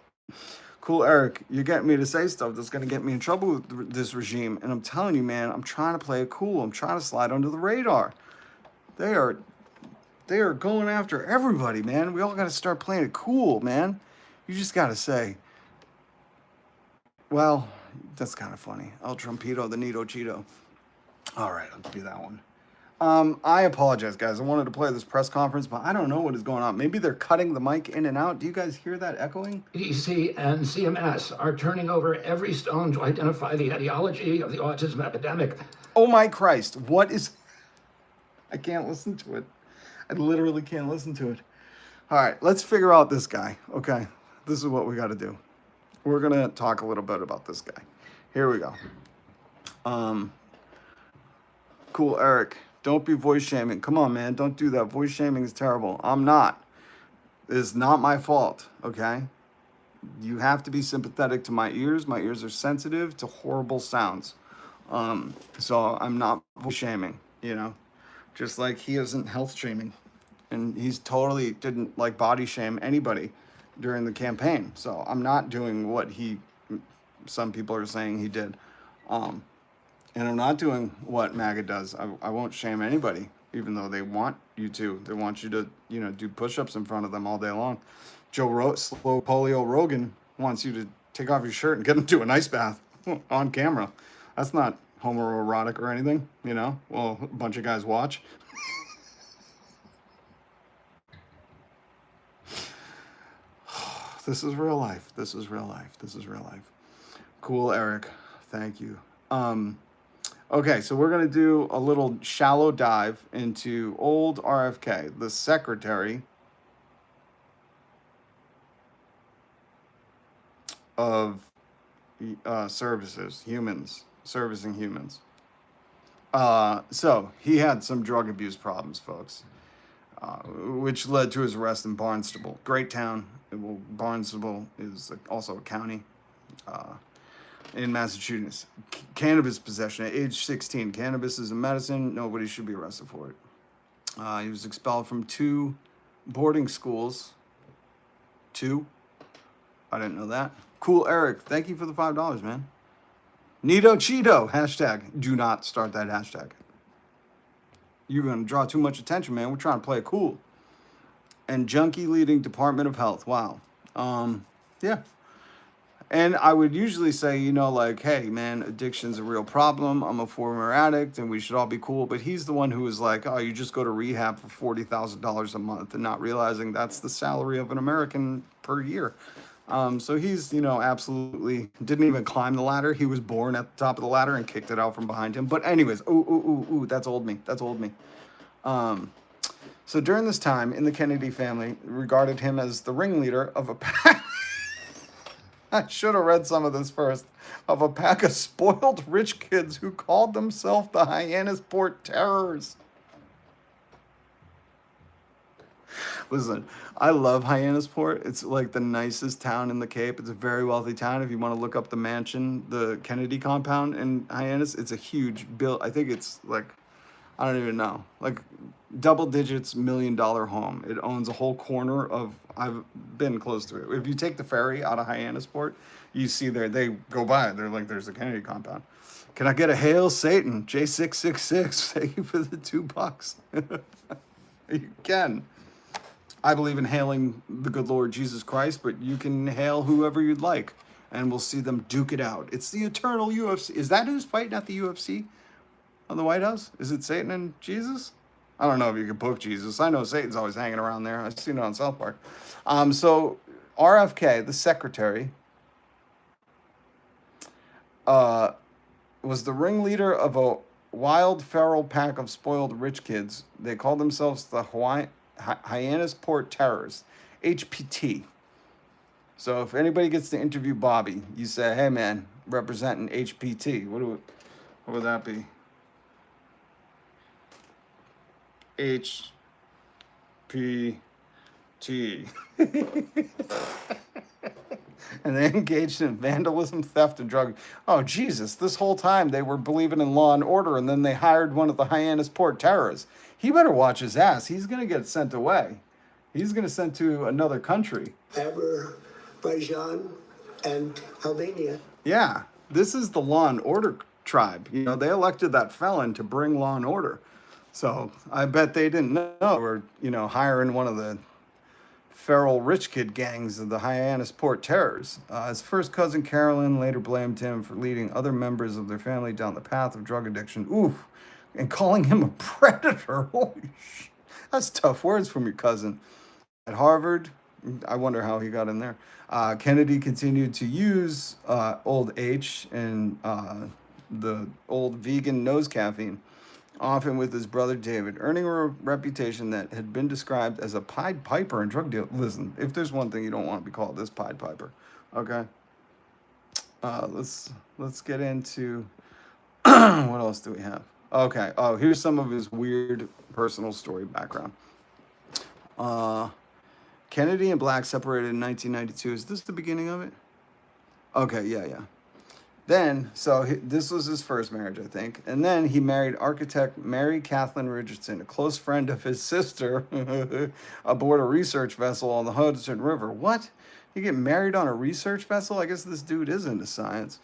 Cool, Eric. You're getting me to say stuff that's going to get me in trouble with this regime. And I'm telling you, man, I'm trying to play it cool. I'm trying to slide under the radar. They are going after everybody, man. We all got to start playing it cool, man. You just got to say, well, that's kind of funny. El Trumpito de Nito Cheeto. All right, I'll give you that one. I apologize, guys. I wanted to play this press conference, but I don't know what is going on. Maybe they're cutting the mic in and out. Do you guys hear that echoing?
CDC and CMS are turning over every stone to identify the etiology of the autism epidemic.
Oh my Christ. What is... I can't listen to it. I literally can't listen to it. All right, let's figure out this guy. Okay, this is what we got to do. We're going to talk a little bit about this guy. Here we go. Cool, Eric. Don't be voice shaming. Come on, man. Don't do that. Voice shaming is terrible. I'm not. It's not my fault, okay? You have to be sympathetic to my ears. My ears are sensitive to horrible sounds. So I'm not voice shaming, Just like he isn't health shaming. And he's totally didn't like body shame anybody during the campaign. So I'm not doing what some people are saying he did. And I'm not doing what MAGA does. I won't shame anybody, even though they want you to. They want you to, do push-ups in front of them all day long. Slow polio Rogan wants you to take off your shirt and get into an ice bath on camera. That's not homoerotic or anything, Well, a bunch of guys watch. This is real life. This is real life. This is real life. Cool, Eric. Thank you. Okay, so we're going to do a little shallow dive into old RFK, the Secretary of Services, servicing humans. So he had some drug abuse problems, folks, which led to his arrest in Barnstable. Great town. Well, Barnstable is also a county. In Massachusetts. Cannabis possession at age 16. Cannabis is a medicine. Nobody should be arrested for it. He was expelled from 2 boarding schools. 2? I didn't know that. Cool, Eric. Thank you for the $5, man. Nito Cheeto. Hashtag. Do not start that hashtag. You're going to draw too much attention, man. We're trying to play it cool. And junkie leading Department of Health. Wow. Yeah. And I would usually say, hey, man, addiction's a real problem. I'm a former addict and we should all be cool. But he's the one who was like, oh, you just go to rehab for $40,000 a month and not realizing that's the salary of an American per year. So he's, absolutely didn't even climb the ladder. He was born at the top of the ladder and kicked it out from behind him. But anyways, that's old me. That's old me. So during this time in the Kennedy family regarded him as the ringleader of a pack. I should have read some of this first. Of a pack of spoiled rich kids who called themselves the Hyannisport Terrors. Listen, I love Hyannisport. It's like the nicest town in the Cape. It's a very wealthy town. If you want to look up the mansion, the Kennedy compound in Hyannis, it's a huge build. I think it's like, I don't even know, like double digits $1 million home. It owns a whole corner of, I've been close to it. If you take the ferry out of Hyannisport, you see they go by, they're like, there's the Kennedy compound. Can I get a hail Satan? J666, thank you for the $2. You can. I believe in hailing the good Lord Jesus Christ, but you can hail whoever you'd like, and we'll see them duke it out. It's the eternal UFC. Is that who's fighting at the UFC on the White House? Is it Satan and Jesus? I don't know if you can book Jesus. I know Satan's always hanging around there. I've seen it on South Park. So RFK, the secretary, was the ringleader of a wild feral pack of spoiled rich kids. They called themselves the Hyannisport Terrors, HPT. So if anybody gets to interview Bobby, you say, hey man, representing HPT. What would that be? HPT. And they engaged in vandalism, theft, and drug. Oh, Jesus. This whole time they were believing in law and order, and then they hired one of the Hyannisport Terrors. He better watch his ass. He's going to get sent away. He's going to send to another country.
Azerbaijan and Albania.
Yeah, this is the law and order tribe. You know, they elected that felon to bring law and order. So I bet they didn't know they were, you know, hiring one of the feral rich kid gangs of the Hyannisport Terrors. His first cousin Carolyn later blamed him for leading other members of their family down the path of drug addiction. Oof, and calling him a predator. Holy sh! That's tough words from your cousin. At Harvard, I wonder how he got in there. Kennedy continued to use Old H and the old vegan nose caffeine, often with his brother David, earning a reputation that had been described as a Pied Piper and drug dealer. Listen, if there's one thing you don't want to be called, this Pied Piper. Okay. Let's get into what else do we have? Okay. Oh, here's some of his weird personal story background. Kennedy and Black separated in 1992. Is this the beginning of it? Okay. Yeah. Then, this was his first marriage, I think. And then he married architect Mary Kathleen Richardson, a close friend of his sister, aboard a research vessel on the Hudson River. What? You get married on a research vessel? I guess this dude is into science.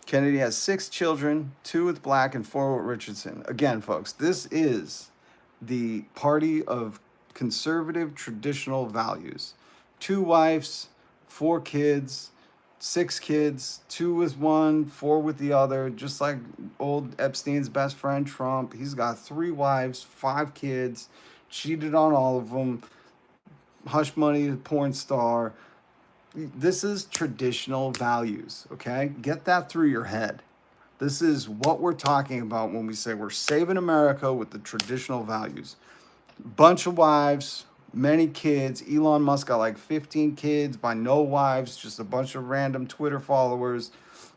Kennedy has 6 children, 2 with Black and 4 with Richardson. Again, folks, this is the party of conservative traditional values. 2 wives, 4 kids, 6 kids, 2 with one, 4 with the other, just like old Epstein's best friend Trump. He's got 3 wives, 5 kids, cheated on all of them, hush money porn star. This is traditional values, okay? Get that through your head. This is what we're talking about when we say we're saving America with the traditional values. Bunch of wives, many kids. Elon Musk got like 15 kids by no wives, just a bunch of random Twitter followers.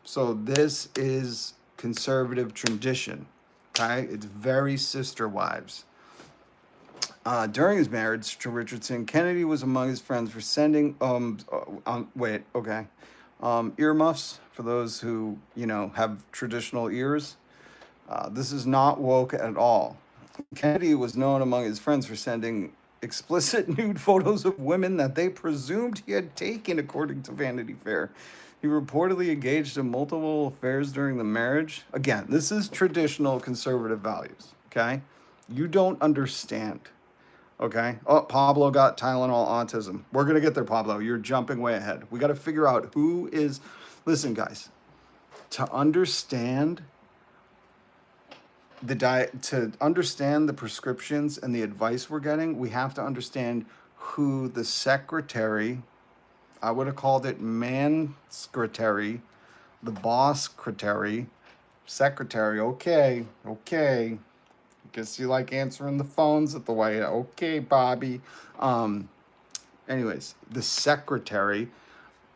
So this is conservative tradition, okay? It's very sister wives. During his marriage to Richardson, Kennedy was among his friends for sending, earmuffs for those who, you know, have traditional ears. This is not woke at all. Kennedy was known among his friends for sending explicit nude photos of women that they presumed he had taken, according to Vanity Fair. He reportedly engaged in multiple affairs during the marriage. Again, this is traditional conservative values, okay? You don't understand, okay? Oh, Pablo got Tylenol autism. We're going to get there, Pablo. You're jumping way ahead. We got to figure out who is... Listen, guys, to understand to understand the prescriptions and the advice we're getting, we have to understand who the secretary, I would have called it man-secretary, the boss-secretary, okay. Guess you like answering the phones at the way, okay, Bobby. Anyways, the secretary,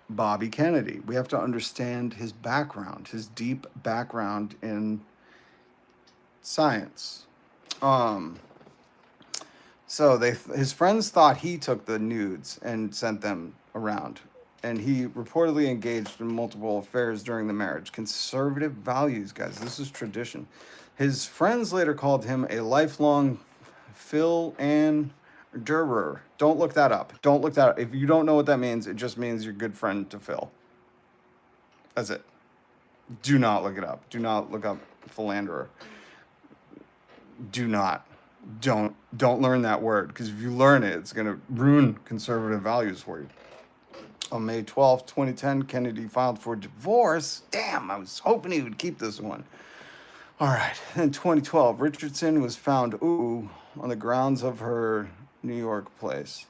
Bobby Kennedy. We have to understand his background, his deep background in science. So his friends thought he took the nudes and sent them around, and he reportedly engaged in multiple affairs during the marriage. Conservative values, guys. This is tradition. His friends later called him a lifelong Philanderer. Don't look that up. Don't look that up. If you don't know what that means, it just means you're a good friend to Phil. That's it. Do not look it up. Do not look up Philanderer. Do not. Don't learn that word, because if you learn it, it's going to ruin conservative values for you. On May 12th, 2010, Kennedy filed for divorce. Damn, I was hoping he would keep this one. All right. In 2012, Richardson was found on the grounds of her New York place.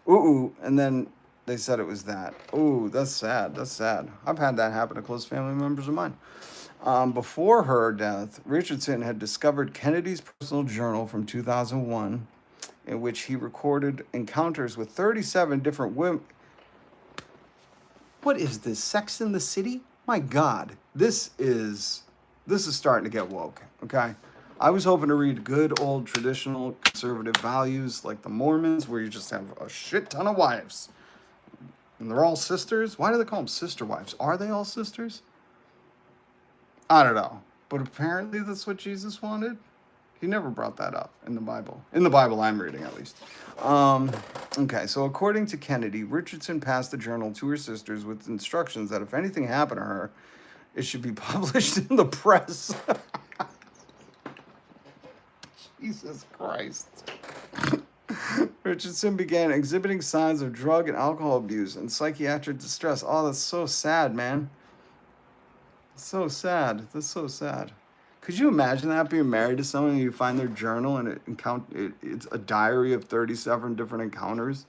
And then they said it was that. That's sad. That's sad. I've had that happen to close family members of mine. Before her death, Richardson had discovered Kennedy's personal journal from 2001, in which he recorded encounters with 37 different women. What is this? Sex in the City? My God, this is starting to get woke. Okay, I was hoping to read good old traditional conservative values like the Mormons, where you just have a shit ton of wives, and they're all sisters. Why do they call them sister wives? Are they all sisters? I don't know, but apparently that's what Jesus wanted. He never brought that up in the Bible. In the Bible I'm reading, at least. Okay, so according to Kennedy, Richardson passed the journal to her sisters with instructions that if anything happened to her, it should be published in the press. Jesus Christ. Richardson began exhibiting signs of drug and alcohol abuse and psychiatric distress. Oh, that's so sad, man. So sad. That's so sad. Could you imagine that, being married to someone and you find their journal and it's a diary of 37 different encounters?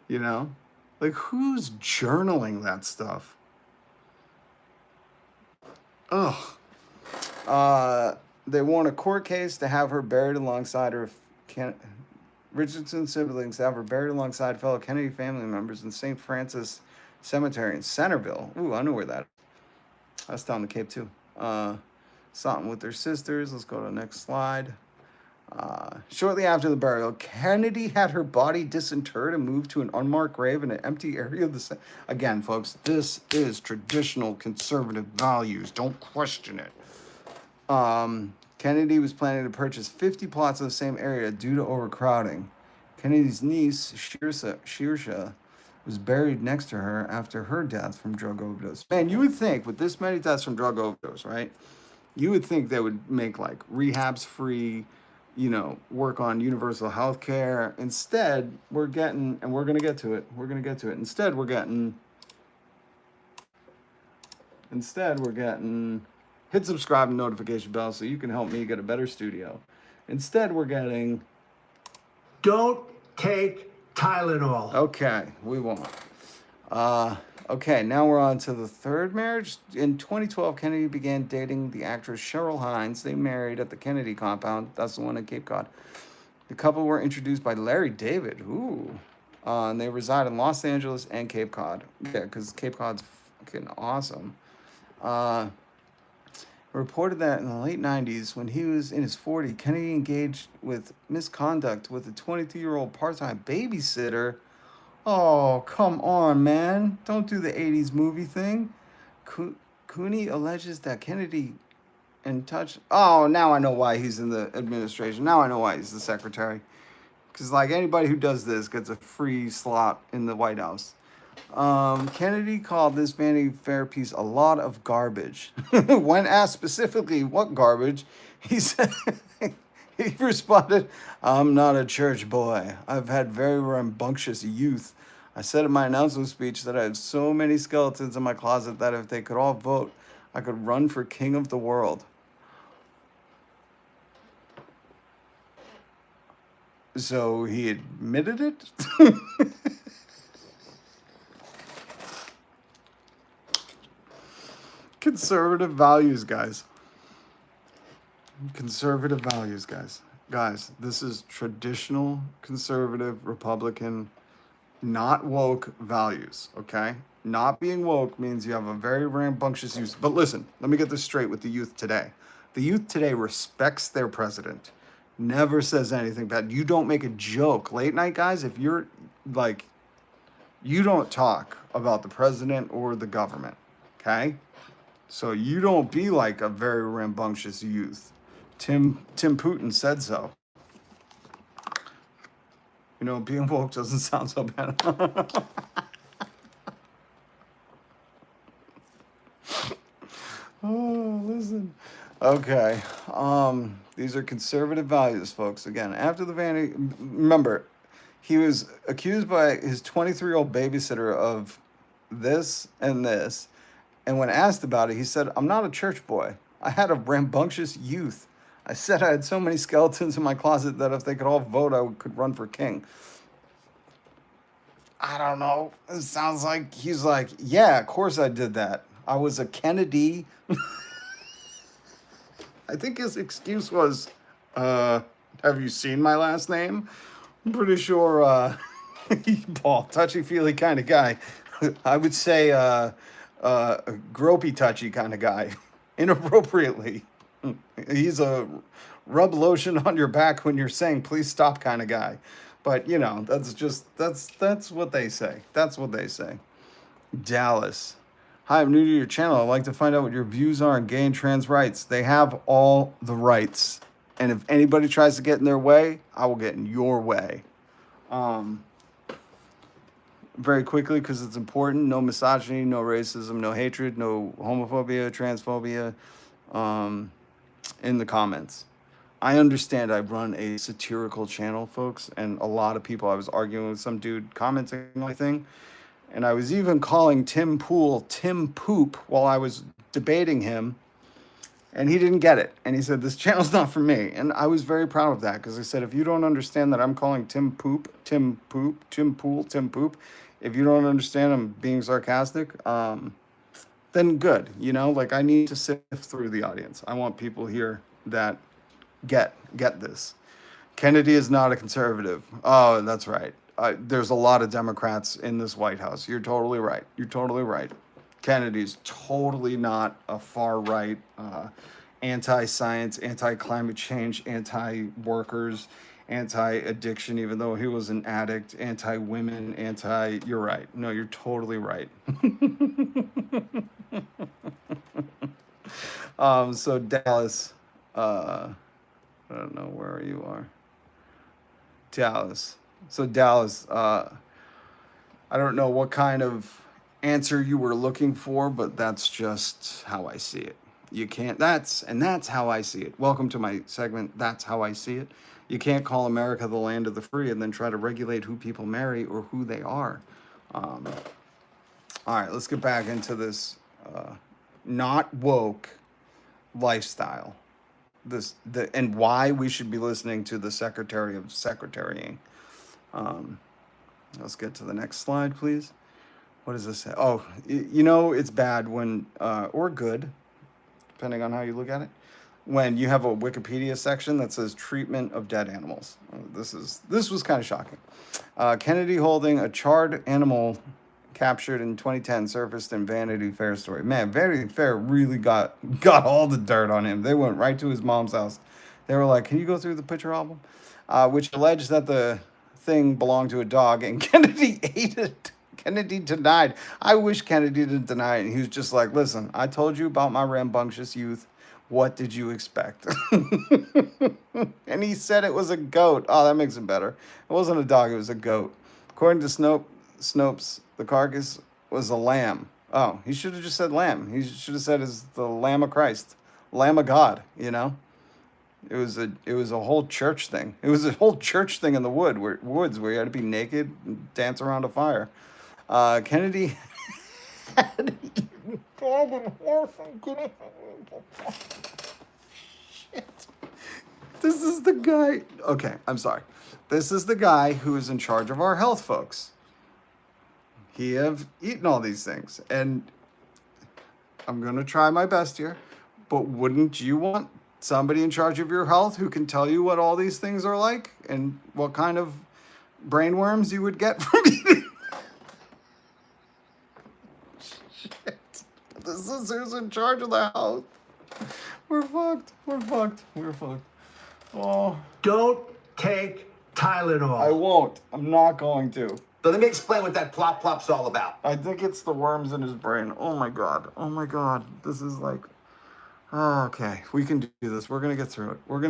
You know? Like, who's journaling that stuff? Ugh. They won a court case to have her buried alongside her Richardson's siblings, to have her buried alongside fellow Kennedy family members in St. Francis Cemetery in Centerville. Ooh, I know where that is. That's down the Cape too. Something with their sisters. Let's go to the next slide. Shortly after the burial, Kennedy had her body disinterred and moved to an unmarked grave in an empty area of the... Again, folks, this is traditional conservative values. Don't question it. Kennedy was planning to purchase 50 plots in the same area due to overcrowding. Kennedy's niece, Shearsha, was buried next to her after her death from drug overdose. Man, you would think with this many deaths from drug overdose, right? You would think they would make like rehabs free, you know, work on universal health care. Instead, we're getting, and we're going to get to it. Instead, we're getting, hit subscribe and notification bell so you can help me get a better studio. Instead, we're getting,
Don't take Tylenol.
okay, we won't. Okay, now we're on to the third marriage. In 2012, Kennedy began dating the actress Cheryl Hines. They married at the Kennedy compound. That's the one in Cape Cod. The couple were introduced by Larry David. And they reside in Los Angeles and Cape Cod. Yeah, because Cape Cod's fucking awesome. Reported that in the late 90s, when he was in his 40s, Kennedy engaged with misconduct with a 22-year-old part-time babysitter. Oh, come on, man. Don't do the 80s movie thing. Cooney alleges that Kennedy in touch... Oh, now I know why he's in the administration. Now I know why he's the secretary. Because, like, anybody who does this gets a free slot in the White House. Kennedy called this Vanity Fair piece a lot of garbage. When asked specifically what garbage, he said... He responded, "I'm not a church boy. I've had very rambunctious youth. I said in my announcement speech that I had so many skeletons in my closet that if they could all vote, I could run for king of the world." So he admitted it? Conservative values, guys. Conservative values, guys. Guys, this is traditional conservative Republican, not woke values, okay? Not being woke means you have a very rambunctious youth. But listen, let me get this straight with the youth today. The youth today respects their president. Never says anything bad. You don't make a joke. Late night, guys, if you're like, you don't talk about the president or the government, okay? So you don't be like a very rambunctious youth. Tim Putin said so. You know, being woke doesn't sound so bad. Okay. These are conservative values, folks. Again, after the vanity, remember, he was accused by his 23-year-old babysitter of this and this. And when asked about it, he said, "I'm not a church boy. I had a rambunctious youth. I said I had so many skeletons in my closet that if they could all vote, I could run for king." I don't know. It sounds like he's like, yeah, of course I did that. I was a Kennedy. I think his excuse was, have you seen my last name? I'm pretty sure, Paul, touchy-feely kind of guy. I would say, a gropey touchy kind of guy, inappropriately. He's a rub lotion on your back when you're saying please stop kind of guy. But you know, that's what they say. That's what they say. Dallas. Hi, I'm new to your channel. I'd like to find out what your views are on gay and trans rights. They have all the rights. And if anybody tries to get in their way, I will get in your way. Very quickly, because it's important, no misogyny, no racism, no hatred, no homophobia, transphobia in the comments. I understand I run a satirical channel, folks, and a lot of people, I was arguing with some dude commenting on my thing, and I was even calling Tim Pool Tim Poop while I was debating him, and he didn't get it. And he said, this channel's not for me. And I was very proud of that, because I said, if you don't understand that I'm calling Tim Poop, Tim Poop, Tim Pool, Tim Poop, if you don't understand I'm being sarcastic, then good. You know, like I need to sift through the audience. I want people here that get this. Kennedy is not a conservative. Oh, that's right. There's a lot of Democrats in this White House. You're totally right. You're totally right. Kennedy's totally not a far right, anti-science, anti-climate change, anti-workers, anti-addiction, even though he was an addict, anti-women, you're right. No, you're totally right. So Dallas, I don't know where you are. Dallas. So Dallas, I don't know what kind of answer you were looking for, but that's just how I see it. You can't, that's how I see it. Welcome to my segment, That's How I See It. You can't call America the land of the free and then try to regulate who people marry or who they are. All right, let's get back into this not woke lifestyle. And why we should be listening to the Secretary of Secretarying. Let's get to the next slide, please. What does this say? Oh, you know, it's bad when, or good, depending on how you look at it, when you have a Wikipedia section that says treatment of dead animals. This was kind of shocking. Kennedy holding a charred animal captured in 2010 surfaced in Vanity Fair story. Man, Vanity Fair really got all the dirt on him. They went right to his mom's house. They were like, can you go through the picture album? Which alleged that the thing belonged to a dog, and Kennedy ate it. Kennedy denied. I wish Kennedy didn't deny it. He was just like, listen, I told you about my rambunctious youth. What did you expect? And he said it was a goat. Oh, that makes it better. It wasn't a dog, it was a goat. According to Snopes, the carcass was a lamb. Oh, he should have just said lamb. He should have said it's the Lamb of Christ, Lamb of God, you know? It was a whole church thing. It was a whole church thing in the woods where you had to be naked and dance around a fire. Kennedy had eaten dog and horse and guinea. Shit. This is the guy. Okay, I'm sorry. This is the guy who is in charge of our health, folks. He have eaten all these things, and I'm gonna try my best here. But wouldn't you want somebody in charge of your health who can tell you what all these things are like and what kind of brainworms you would get from eating? Shit. This is who's in charge of the health. We're fucked. Oh.
Don't take Tylenol.
I won't. I'm not going to.
So let me explain what that plop plop's all about.
I think it's the worms in his brain. Oh my god. This is like, oh, okay. We can do this. We're gonna get through it. We're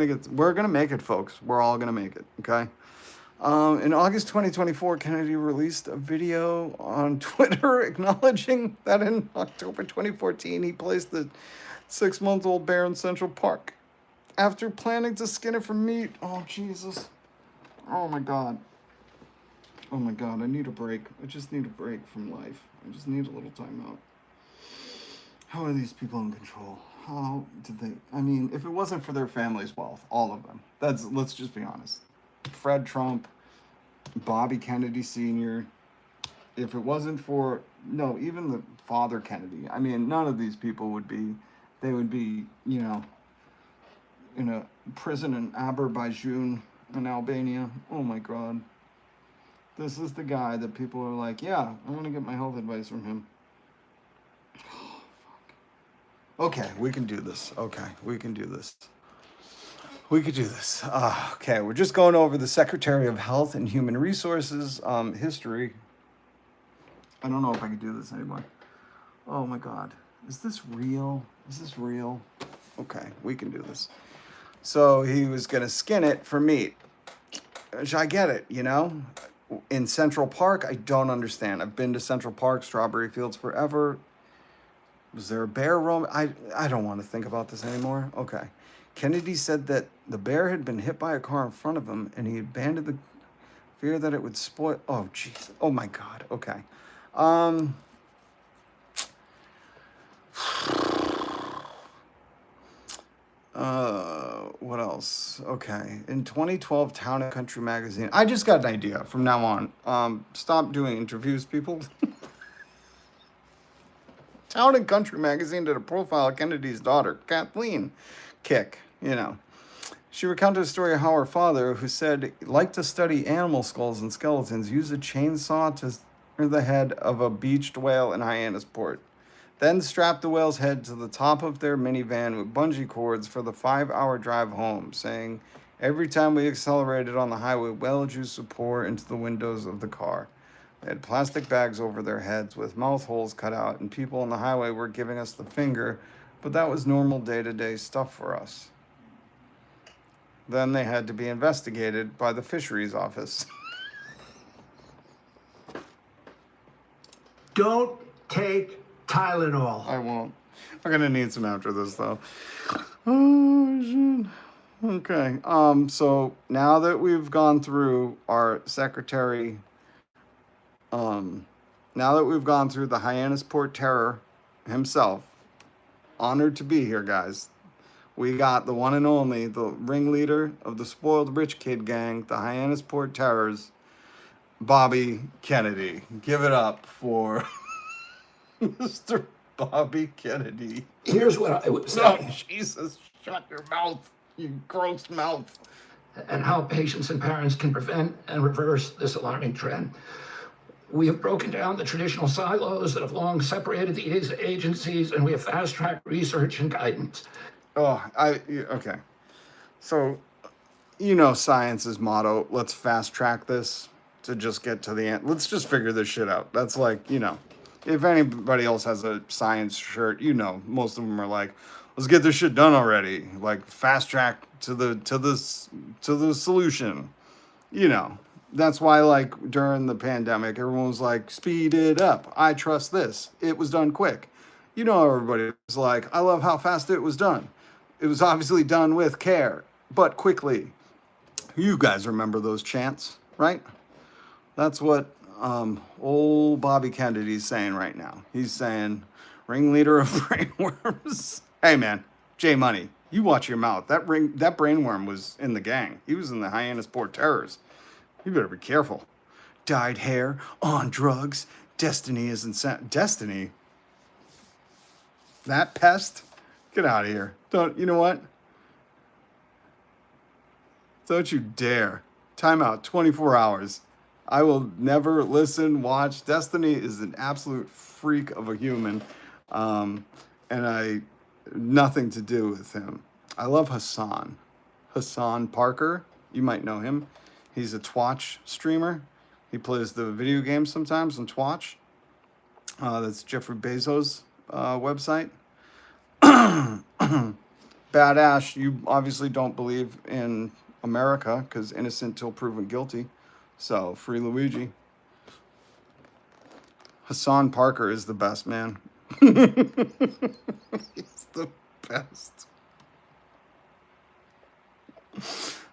gonna make it, folks. We're all gonna make it. Okay. In August 2024, Kennedy released a video on Twitter acknowledging that in October 2014 he placed the 6-month-old bear in Central Park. After planning to skin it for meat. Oh, Jesus. Oh, my God. Oh, my God. I need a break. I just need a break from life. I just need a little time out. How are these people in control? How did they... I mean, if it wasn't for their family's wealth, all of them. Let's just be honest. Fred Trump, Bobby Kennedy Sr., if it wasn't for... No, even the father Kennedy. I mean, none of these people would be... They would be, you know, in a prison in Azerbaijan in Albania. Oh, my God. This is the guy that people are like, yeah, I want to get my health advice from him. Oh, fuck. Okay, we can do this. Okay, we can do this. We could do this. Okay, we're just going over the Secretary of Health and Human Resources history. I don't know if I can do this anymore. Oh, my God. Is this real? Is this real? Okay, we can do this. So he was going to skin it for meat. Which I get it, you know? In Central Park, I don't understand. I've been to Central Park, Strawberry Fields forever. Was there a bear roaming? I don't want to think about this anymore. Okay. Kennedy said that the bear had been hit by a car in front of him and he abandoned the fear that it would spoil. Oh, jeez. Oh, my God. Okay. What else? Okay. In 2012, Town and Country magazine. I just got an idea from now on. Stop doing interviews, people. Town and Country magazine did a profile of Kennedy's daughter, Kathleen Kick, you know. She recounted a story of how her father, who said he liked to study animal skulls and skeletons, used a chainsaw to sever the head of a beached whale in Hyannisport. Then strapped the whale's head to the top of their minivan with bungee cords for the 5-hour drive home, saying, every time we accelerated on the highway, whale juice would pour into the windows of the car. They had plastic bags over their heads with mouth holes cut out, and people on the highway were giving us the finger, but that was normal day-to-day stuff for us. Then they had to be investigated by the fisheries office.
Don't take Tylenol.
I won't. I'm gonna need some after this though. Oh shit. Okay. So now that we've gone through our secretary, now that we've gone through the Hyannisport Terror himself, honored to be here, guys. We got the one and only, the ringleader of the spoiled rich kid gang, the Hyannisport Terrors, Bobby Kennedy. Give it up for Mr. Bobby Kennedy.
Here's what I would say.
Oh, Jesus, shut your mouth, you gross mouth.
And how patients and parents can prevent and reverse this alarming trend. We have broken down the traditional silos that have long separated these agencies, and we have fast-tracked research and guidance.
Okay. So, you know science's motto, let's fast track this to just get to the end. Let's just figure this shit out. That's like, you know, if anybody else has a science shirt, you know, most of them are like, let's get this shit done already. Like fast track to the solution. You know, that's why like during the pandemic, everyone was like, speed it up. I trust this. It was done quick. You know, everybody was like, I love how fast it was done. It was obviously done with care, but quickly. You guys remember those chants, right? That's what old Bobby Kennedy's saying right now. He's saying, ringleader of brainworms. Hey, man, J Money, you watch your mouth. That brainworm was in the gang. He was in the Hyannisport Terrors. You better be careful. Dyed hair, on drugs. Destiny is insane. Destiny? That pest? Get out of here. You know what? Don't you dare. Time out, 24 hours. I will never listen, watch. Destiny is an absolute freak of a human. And nothing to do with him. I love Hassan. Hassan Parker. You might know him. He's a Twitch streamer. He plays the video games sometimes on Twitch. That's Jeffrey Bezos' website. Badass, you obviously don't believe in America because innocent till proven guilty. So, free Luigi. Hassan Parker is the best, man. He's the best.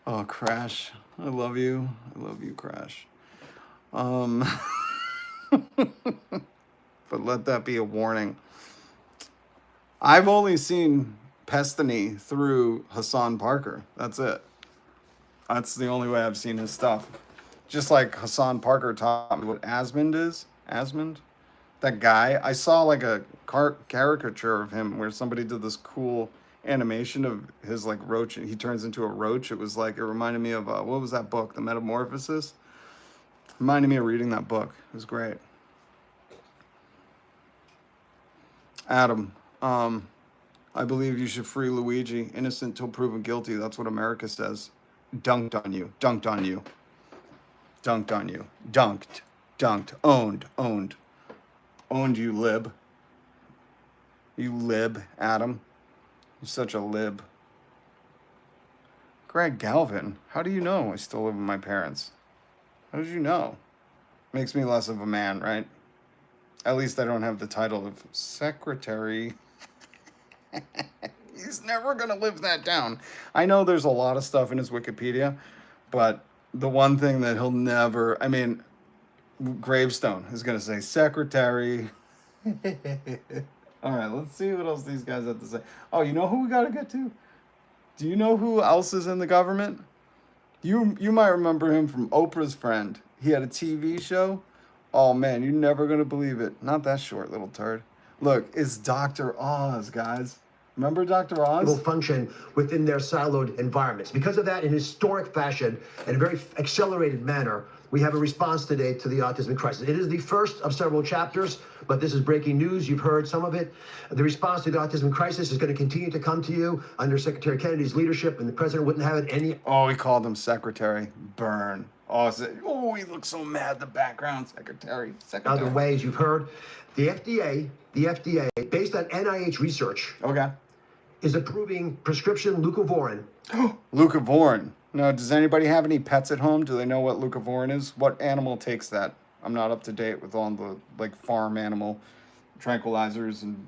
Oh, Crash. I love you. I love you, Crash. But let that be a warning. I've only seen Pestany through Hassan Parker. That's it. That's the only way I've seen his stuff. Just like Hassan Parker taught me what Asmund is. Asmund? That guy. I saw like a caricature of him where somebody did this cool animation of his like roach. He turns into a roach. It was like, it reminded me of, what was that book? The Metamorphosis? Reminded me of reading that book. It was great. Adam, I believe you should free Luigi. Innocent till proven guilty. That's what America says. Dunked on you. Dunked on you. Dunked on you. Dunked. Dunked. Owned. Owned. Owned you, lib. You lib, Adam. You're such a lib. Greg Galvin, how do you know I still live with my parents? How did you know? Makes me less of a man, right? At least I don't have the title of secretary. He's never going to live that down. I know there's a lot of stuff in his Wikipedia, but the one thing that he'll never, I mean, Gravestone is going to say secretary. All right, let's see what else these guys have to say. Oh, you know who we got to get to? Do you know who else is in the government? You might remember him from Oprah's Friend. He had a TV show. Oh, man, you're never going to believe it. Not that short, little turd. Look, it's Dr. Oz, guys. Remember Dr. Oz?
Will function within their siloed environments. Because of that, in historic fashion and a very accelerated manner, we have a response today to the autism crisis. It is the first of several chapters, but this is breaking news. You've heard some of it. The response to the autism crisis is going to continue to come to you under Secretary Kennedy's leadership, and the president wouldn't have it any.
Oh, he called him secretary. Burn. Oh, he looks so mad. The background secretary.
Other ways you've heard. The FDA, based on NIH research,
Okay.
is approving prescription leucovorin.
Leucovorin. Now, does anybody have any pets at home? Do they know what leucovorin is? What animal takes that? I'm not up to date with all the like farm animal tranquilizers and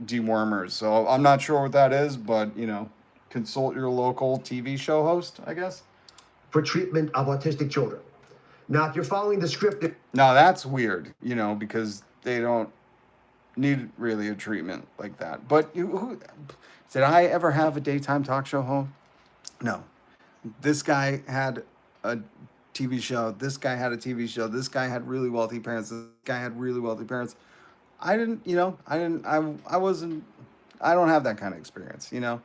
dewormers, so I'm not sure what that is. But you know, consult your local TV show host, I guess.
For treatment of autistic children. Now, if you're following the script,
Now that's weird, you know, because they don't need really a treatment like that. But did I ever have a daytime talk show home? No. This guy had a TV show. This guy had a TV show. This guy had really wealthy parents. This guy had really wealthy parents. I don't have that kind of experience, you know?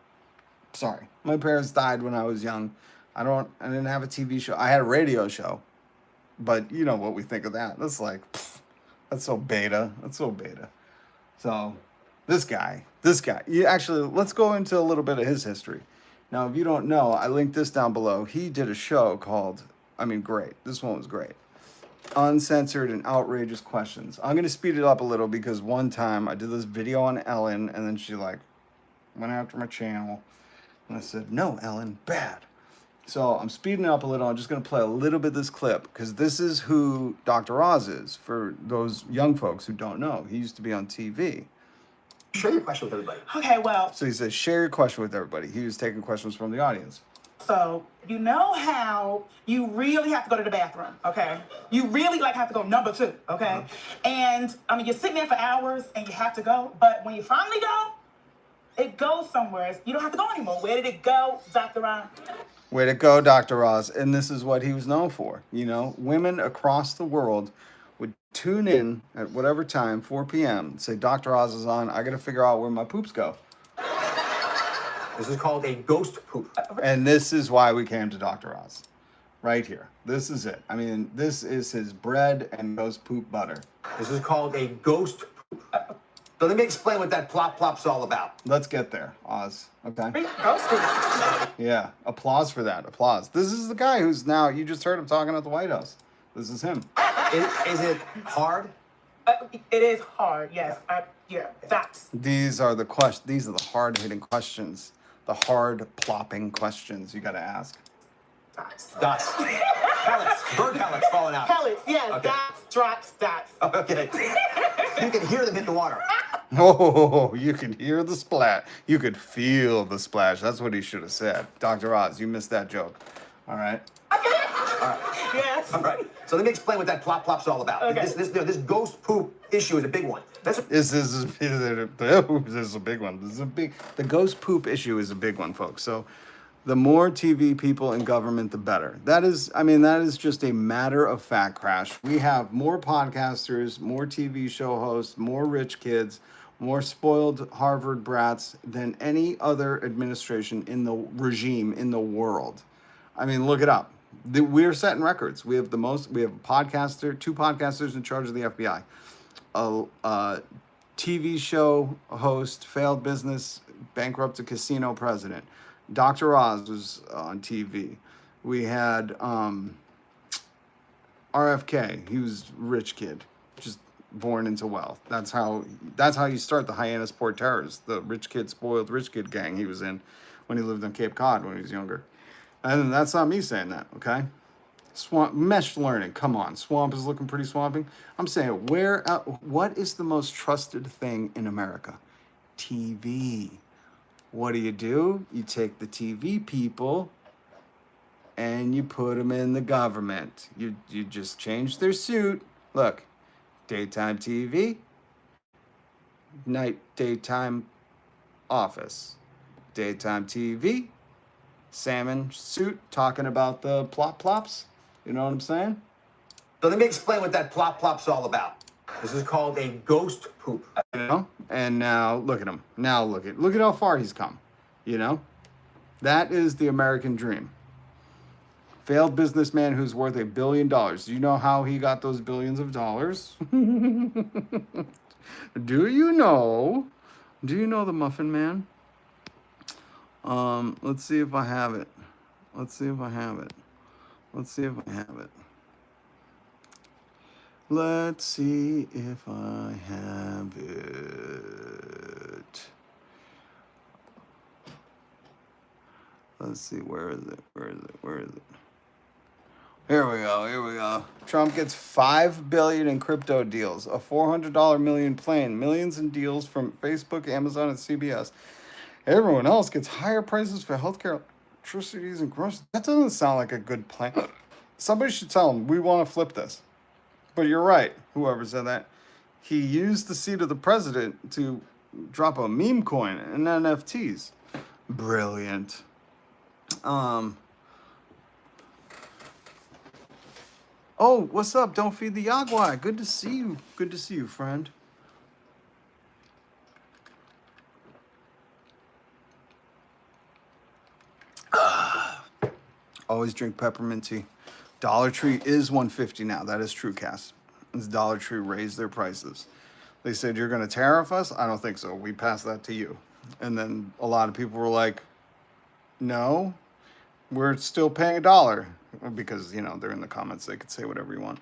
Sorry. My parents died when I was young. I didn't have a TV show. I had a radio show. But you know what we think of that. That's like, that's so beta. That's so beta. So this guy, actually, let's go into a little bit of his history. Now, if you don't know, I linked this down below. He did a show called, great. This one was great. Uncensored and Outrageous Questions. I'm going to speed it up a little because one time I did this video on Ellen and then she like went after my channel. And I said, no, Ellen, bad. So I'm speeding it up a little. I'm just going to play a little bit of this clip because this is who Dr. Oz is for those young folks who don't know. He used to be on TV.
share your question with everybody.
Okay, well,
So he says, share your question with everybody. He was taking questions from the audience.
so you know how you really have to go to the bathroom, okay? You really have to go number 2, okay? And you're sitting there for hours and you have to go, but when you finally go, it goes somewhere. You don't have to go anymore. Where did it go, Dr. Oz?
Way to go, Dr. Oz. And this is what he was known for. You know, women across the world would tune in at whatever time, 4 p.m., say, Dr. Oz is on. I got to figure out where my poops go.
This is called a ghost poop.
And this is why we came to Dr. Oz. Right here. This is it. This is his bread and ghost poop butter.
This is called a ghost poop. So let me explain what that plop plop's all about.
Let's get there, Oz. Okay?
Ghost food.
Yeah. Applause for that. Applause. This is the guy who's now, you just heard him talking at the White House. This is him.
Is it hard?
It is hard, yes. That's.
These are the questions. These are the hard-hitting questions. The hard plopping questions you got to ask.
Dots.
Dots. Pellets. Bird pellets falling out.
Pellets, yes.
Okay.
Dots, drops, dots.
Okay. You can hear them hit the water.
Oh, you can hear the splash. You could feel the splash. That's what he should have said. Dr. Oz, you missed that joke. All right.
Yes.
All right. So let me explain what that plop's all about.
Okay.
This ghost poop issue is a big one. That's a
This is a big one. The ghost poop issue is a big one, folks. So the more TV people in government, the better. That is just a matter of fact, Crash. We have more podcasters, more TV show hosts, more rich kids, more spoiled Harvard brats than any other administration in the regime in the world. I mean, look it up. We're setting records. We have two podcasters in charge of the FBI. A TV show host, failed business, bankrupted casino president. Dr. Oz was on TV. We had RFK. He was a rich kid, just born into wealth. That's how you start the Hyannisport Terrors, the rich kid, spoiled rich kid gang he was in when he lived on Cape Cod when he was younger. And that's not me saying that, okay? Swamp mesh learning, come on. Swamp is looking pretty swamping. I'm saying, what is the most trusted thing in America? TV. What do? You take the TV people and you put them in the government. You just change their suit. Look, daytime TV, daytime office. Daytime TV, salmon suit, talking about the plops. You know what I'm saying?
So let me explain what that plop's all about. This is called a ghost poop.
You know? And now look at him. Now look at how far he's come. You know? That is the American dream. Failed businessman who's worth $1 billion. Do you know how he got those billions of dollars? Do you know the Muffin Man? Let's see if I have it. Let's see if I have it. Let's see if I have it. Let's see, where is it? Here we go. Trump gets $5 billion in crypto deals, a $400 million plane, millions in deals from Facebook, Amazon, and CBS. Everyone else gets higher prices for healthcare, electricities, and groceries. That doesn't sound like a good plan. Somebody should tell him, we want to flip this. But you're right, whoever said that. He used the seat of the president to drop a meme coin and NFTs. Brilliant. Oh, what's up? Don't feed the Yagwai. Good to see you. Good to see you, friend. Always drink peppermint tea. Dollar Tree is $150 now. That is true, Cass. This Dollar Tree raised their prices. They said, you're going to tariff us? I don't think so. We passed that to you. And then a lot of people were like, no, we're still paying $1. Because, they're in the comments. They could say whatever you want.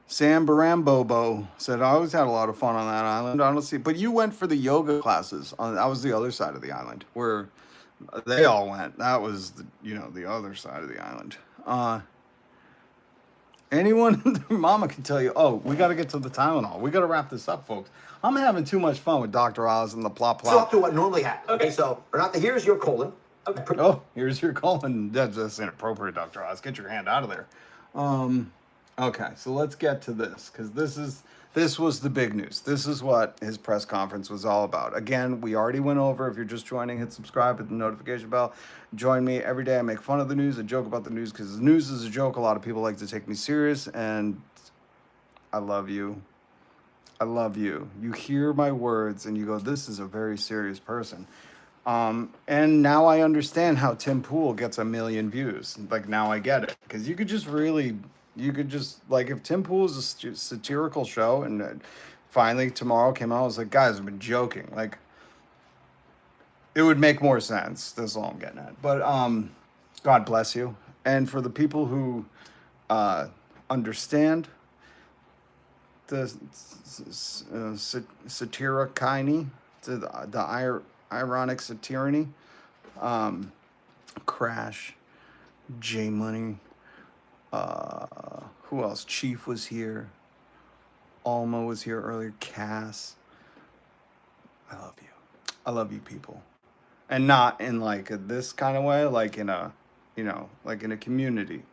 Sam Barambobo said, I always had a lot of fun on that island. Honestly, but you went for the yoga classes. That was the other side of the island where they all went. That was, the other side of the island. Anyone, Mama can tell you, we got to get to the Tylenol. We got to wrap this up, folks. I'm having too much fun with Dr. Oz and the plop.
So up to what normally happens. Okay, so Renata, here's your colon.
Okay.
Oh, here's your colon. That's inappropriate, Dr. Oz. Get your hand out of there. Okay, so let's get to this, because this was the big news. This is what his press conference was all about. Again, we already went over. If you're just joining, hit subscribe, hit the notification bell. Join me every day. I make fun of the news. I joke about the news because the news is a joke. A lot of people like to take me serious, and I love you. I love you. You hear my words, and you go, this is a very serious person. And now I understand how Tim Pool gets 1 million views. Like, now I get it. Because you could just, if Tim Pool is a satirical show, and finally tomorrow came out, I was like, guys, I've been joking. Like, it would make more sense. That's all I'm getting at. But, God bless you. And for the people who, understand the satiriciny, the ironic satyricny, Crash, J Money, who else? Chief was here. Alma was here earlier. Cass. I love you. I love you people. And not in like this kind of way, like in a, like in a community.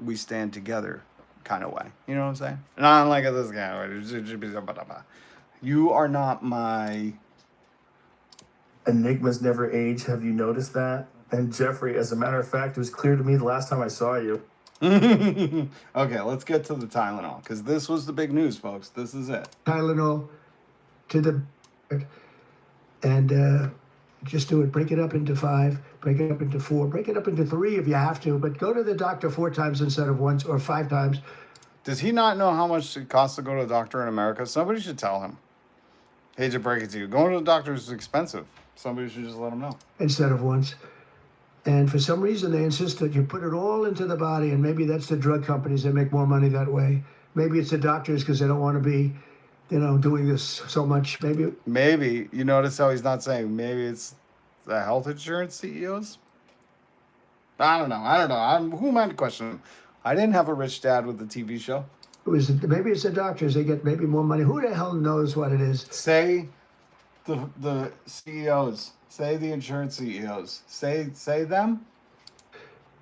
We stand together kind of way. You know what I'm saying? Not like this guy. You are not my...
Enigmas never age. Have you noticed that? And Jeffrey, as a matter of fact, it was clear to me the last time I saw you.
Okay, let's get to the Tylenol, because this was the big news, folks. This is it.
Tylenol to the and just do it. Break it up into 5, break it up into 4, break it up into 3 if you have to, but go to the doctor 4 times instead of once, or 5 times.
Does he not know how much it costs to go to a doctor in America? Somebody should tell him. Hate to break it to you. Going to the doctor is expensive. Somebody should just let him know.
Instead of once. And for some reason, they insist that you put it all into the body, and maybe that's the drug companies that make more money that way. Maybe it's the doctors because they don't want to be, doing this so much.
Maybe, you notice how he's not saying maybe it's the health insurance CEOs? I don't know. Who am I to question him? I didn't have a rich dad with a TV show.
Maybe it's the doctors. They get maybe more money. Who the hell knows what it is?
Say the CEOs. Say the insurance CEOs. Say them.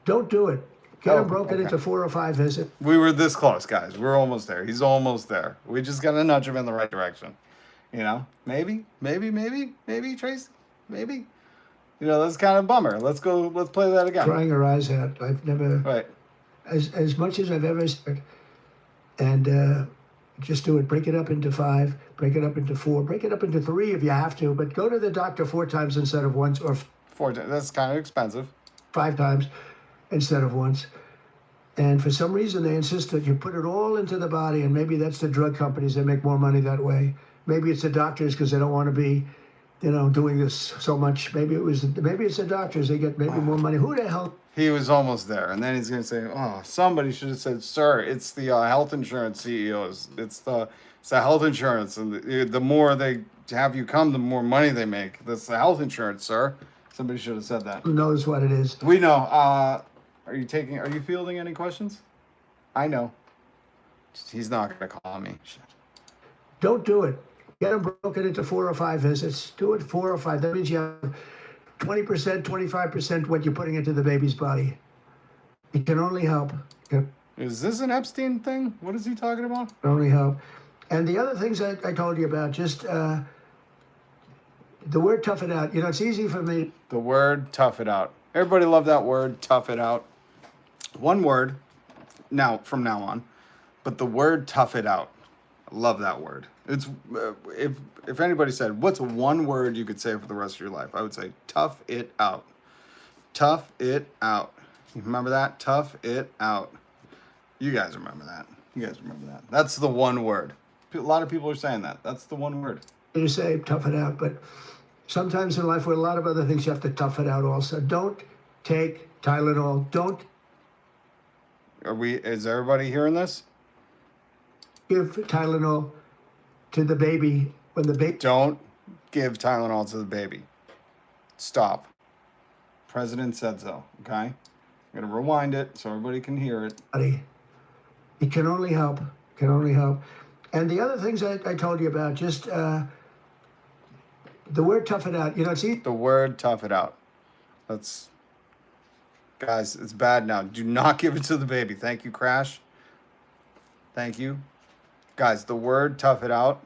Don't do it. Get them broken into 4 or 5 visits.
We were this close, guys. We're almost there. He's almost there. We just got to nudge him in the right direction. Maybe, Trace. Maybe. That's kind of a bummer. Let's play that again.
Crying her eyes out. I've never...
Right.
As much as I've ever said. And just do it. Break it up into 5, break it up into 4, break it up into 3 if you have to, but go to the doctor 4 times instead of once, or
4 times. That's kind of expensive.
5 times instead of once. And for some reason, they insist that you put it all into the body, and maybe that's the drug companies that make more money that way. Maybe it's the doctors because they don't want to be, doing this so much. Maybe it's the doctors. They get maybe more money. Who the hell?
He was almost there, and then he's going to say, "Oh, somebody should have said, sir, it's the health insurance CEOs. It's the health insurance, and the more they have you come, the more money they make. That's the health insurance, sir." Somebody should have said that.
Who knows what it is?
We know. Are you fielding any questions? I know. He's not going to call me. Shit.
Don't do it. Get them broken into 4 or 5 visits. Do it 4 or 5. That means you have 20%, 25% what you're putting into the baby's body. It can only help.
Is this an Epstein thing? What is he talking about?
Only help. And the other things I told you about, just the word tough it out. It's easy for me.
The word tough it out. Everybody love that word, tough it out. One word from now on, but the word tough it out. I love that word. It's if anybody said, what's one word you could say for the rest of your life? I would say tough it out. Tough it out. You remember that? Tough it out. You guys remember that. That's the one word. A lot of people are saying that. That's the one word.
You say tough it out, but sometimes in life with a lot of other things you have to tough it out also. Don't take Tylenol. Don't
Is everybody hearing this?
give Tylenol to the baby when the baby...
Don't give Tylenol to the baby. Stop. President said so, okay? I'm going to rewind it so everybody can hear it.
It can only help. And the other things I told you about, just the word tough it out. It's easy.
The word tough it out. Guys, it's bad now. Do not give it to the baby. Thank you, Crash. Thank you. Guys, the word tough it out.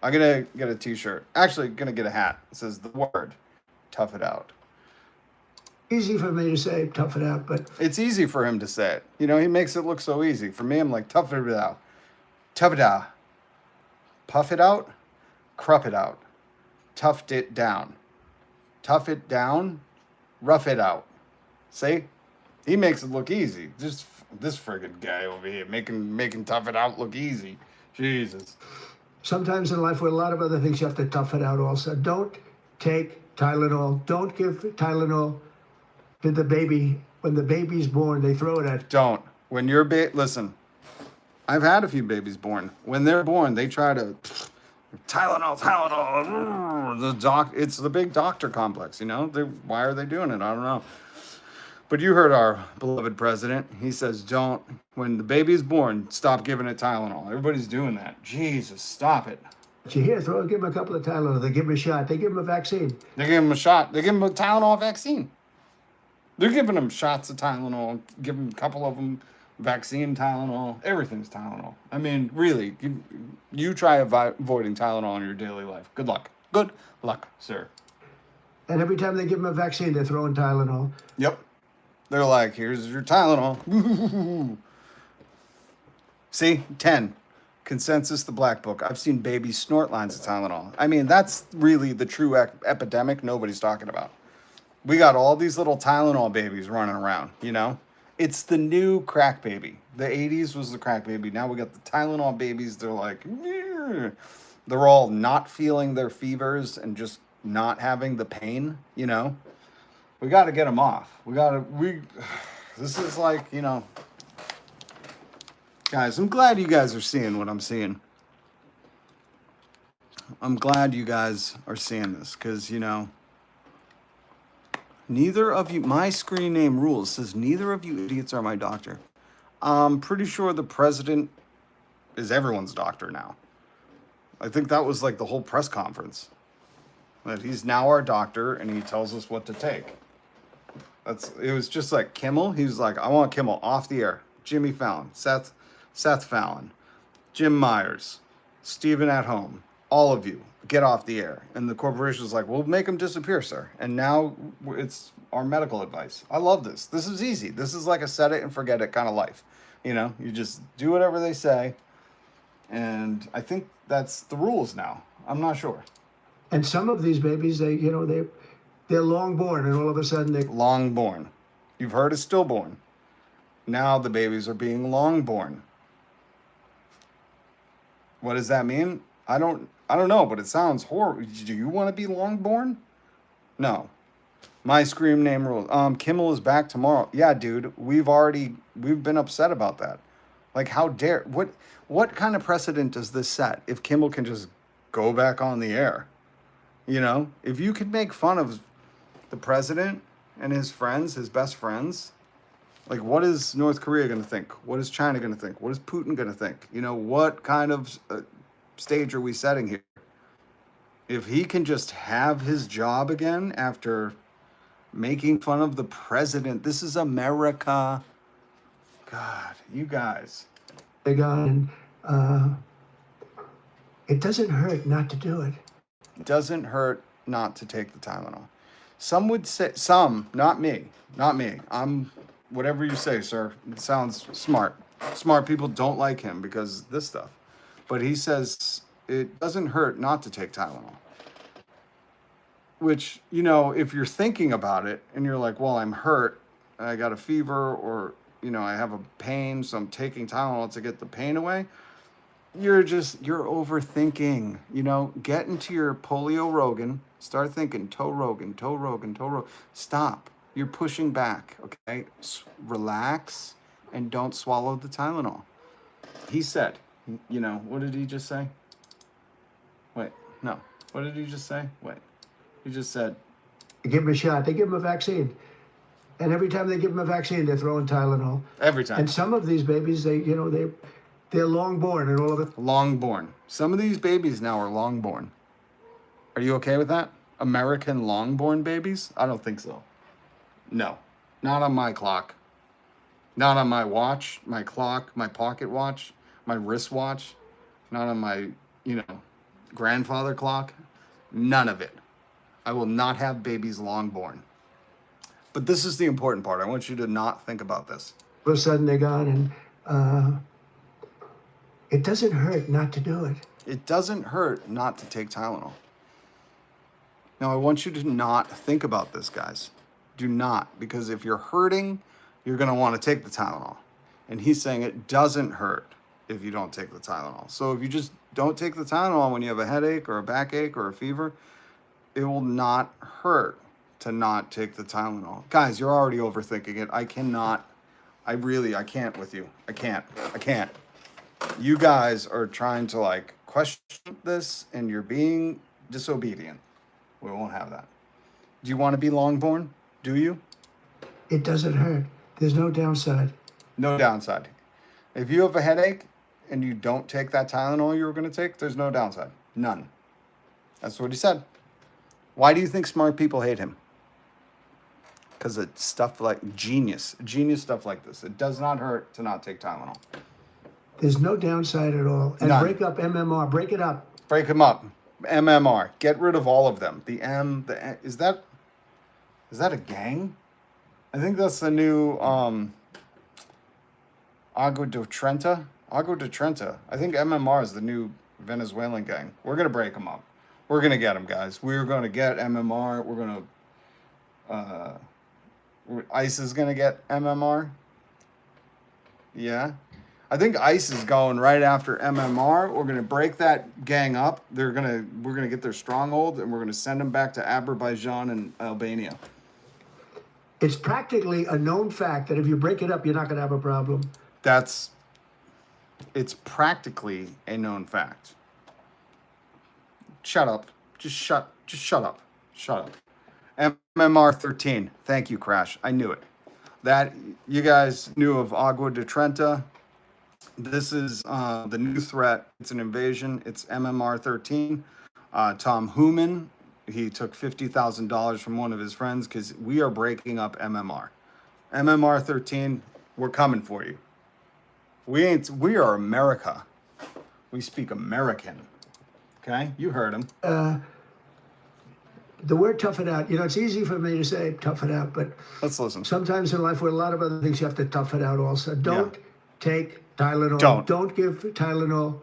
I'm going to get a t-shirt. Actually, going to get a hat. It says the word tough it out.
Easy for me to say tough it out, but...
It's easy for him to say it. He makes it look so easy. For me, I'm like, tough it out. Tough it out. Puff it out. Crup it out. Toughed it down. Tough it down. Rough it out. See? He makes it look easy. Just this friggin' guy over here making tough it out look easy. Jesus.
Sometimes in life with a lot of other things you have to tough it out also. Don't take Tylenol. Don't give Tylenol to the baby. When the baby's born, they throw it at...
Don't. When you're listen, I've had a few babies born. When they're born, they try to... Tylenol. It's the big doctor complex, Why are they doing it? I don't know. But you heard our beloved president. He says, don't, when the baby is born, stop giving it Tylenol. Everybody's doing that. Jesus, stop it.
You hear, give them a couple of Tylenol. They give them a shot. They give them a vaccine.
They give him a shot. They give him a Tylenol vaccine. They're giving him shots of Tylenol, give him a couple of them vaccine Tylenol. Everything's Tylenol. I mean, really, you try avoiding Tylenol in your daily life. Good luck. Good luck, sir.
And every time they give them a vaccine, they're throwing Tylenol.
Yep. They're like, here's your Tylenol. See, 10. Consensus, the Black Book. I've seen babies snort lines of Tylenol. I mean, that's really the true epidemic nobody's talking about. We got all these little Tylenol babies running around, you know? It's the new crack baby. The 80s was the crack baby. Now we got the Tylenol babies. They're like, "Meow." They're all not feeling their fevers and just not having the pain, you know? We got to get them off. This is like, you know, guys, I'm glad you guys are seeing what I'm seeing. I'm glad you guys are seeing this because, you know, neither of you, my screen name rules says neither of you idiots are my doctor. I'm pretty sure the president is everyone's doctor now. I think that was like the whole press conference. That he's now our doctor and he tells us what to take. It was just like Kimmel. He was like, I want Kimmel off the air. Jimmy Fallon, Seth Fallon, Jim Myers, Stephen at home, all of you, get off the air. And the corporation was like, we'll make them disappear, sir. And now it's our medical advice. I love this. This is easy. This is like a set it and forget it kind of life. You know, you just do whatever they say. And I think that's the rules now. I'm not sure.
And some of these babies, they're long-born, and all of a sudden they...
Longborn. You've heard of stillborn. Now the babies are being longborn. What does that mean? I don't know, but it sounds horrible. Do you want to be longborn? No. My scream name rules. Kimmel is back tomorrow. Yeah, dude, we've been upset about that. Like, how dare, what kind of precedent does this set if Kimmel can just go back on the air? You know, if you could make fun of the president and his friends, his best friends, like, what is North Korea going to think? What is China going to think? What is Putin going to think? You know, what kind of stage are we setting here? If he can just have his job again after making fun of the president, this is America. God, you guys.
They got, and it doesn't hurt not to do it.
It doesn't hurt not to take the Tylenol. Some would say, not me. I'm whatever you say, sir. It sounds smart. Smart people don't like him because of this stuff. But he says it doesn't hurt not to take Tylenol. Which, you know, if you're thinking about it and you're like, well, I'm hurt, I got a fever, or, you know, I have a pain, so I'm taking Tylenol to get the pain away. You're overthinking, you know, get into your polio Rogan, start thinking toe Rogan. Stop. You're pushing back, okay? Relax and don't swallow the Tylenol. He said, you know, what did he just say? Wait, no. What did he just say? Wait. He just said.
They give them a shot. They give them a vaccine. And every time they give them a vaccine, they're throwing Tylenol.
Every time.
And some of these babies, they're long-born and all of it.
Longborn. Some of these babies now are longborn. Are you okay with that? American longborn babies? I don't think so. No. Not on my clock. Not on my watch, my clock, my pocket watch, my wristwatch. Not on my, you know, grandfather clock. None of it. I will not have babies longborn. But this is the important part. I want you to not think about this.
All of a sudden they're gone, and it doesn't hurt not to do it.
It doesn't hurt not to take Tylenol. Now, I want you to not think about this, guys. Do not, because if you're hurting, you're going to want to take the Tylenol. And he's saying it doesn't hurt if you don't take the Tylenol. So if you just don't take the Tylenol when you have a headache or a backache or a fever, it will not hurt to not take the Tylenol. Guys, you're already overthinking it. I can't with you. I can't. You guys are trying to like question this and you're being disobedient. We won't have that. Do you want to be longborn? Do you?
It doesn't hurt. There's no downside.
No downside. If you have a headache and you don't take that Tylenol you were going to take, there's no downside. None. That's what he said. Why do you think smart people hate him? Because it's stuff like genius stuff like this. It does not hurt to not take Tylenol.
There's no downside at all. And
None.
break up MMR. Break it up.
Break them up. MMR. Get rid of all of them. The M, the N, is that a gang? I think that's the new Agua de Trenta. Agua de Trenta. I think MMR is the new Venezuelan gang. We're going to break them up. We're going to get them, guys. We're going to get MMR. We're going to... ICE is going to get MMR. Yeah. I think ICE is going right after MMR. We're going to break that gang up. We're going to get their stronghold, and we're going to send them back to Azerbaijan and Albania.
It's practically a known fact that if you break it up, you're not going to have a problem.
It's practically a known fact. Shut up. Just shut up. Shut up. MMR 13. Thank you, Crash. I knew it. That you guys knew of Agua de Trenta. This is the new threat. It's an invasion. It's MMR 13. Tom Hooman, he took $50,000 from one of his friends because we are breaking up MMR. MMR 13, we're coming for you. We are America. We speak American. Okay? You heard him.
The word tough it out, it's easy for me to say tough it out, but
Let's listen.
sometimes in life with a lot of other things, you have to tough it out also. Don't take Tylenol.
Don't.
Give Tylenol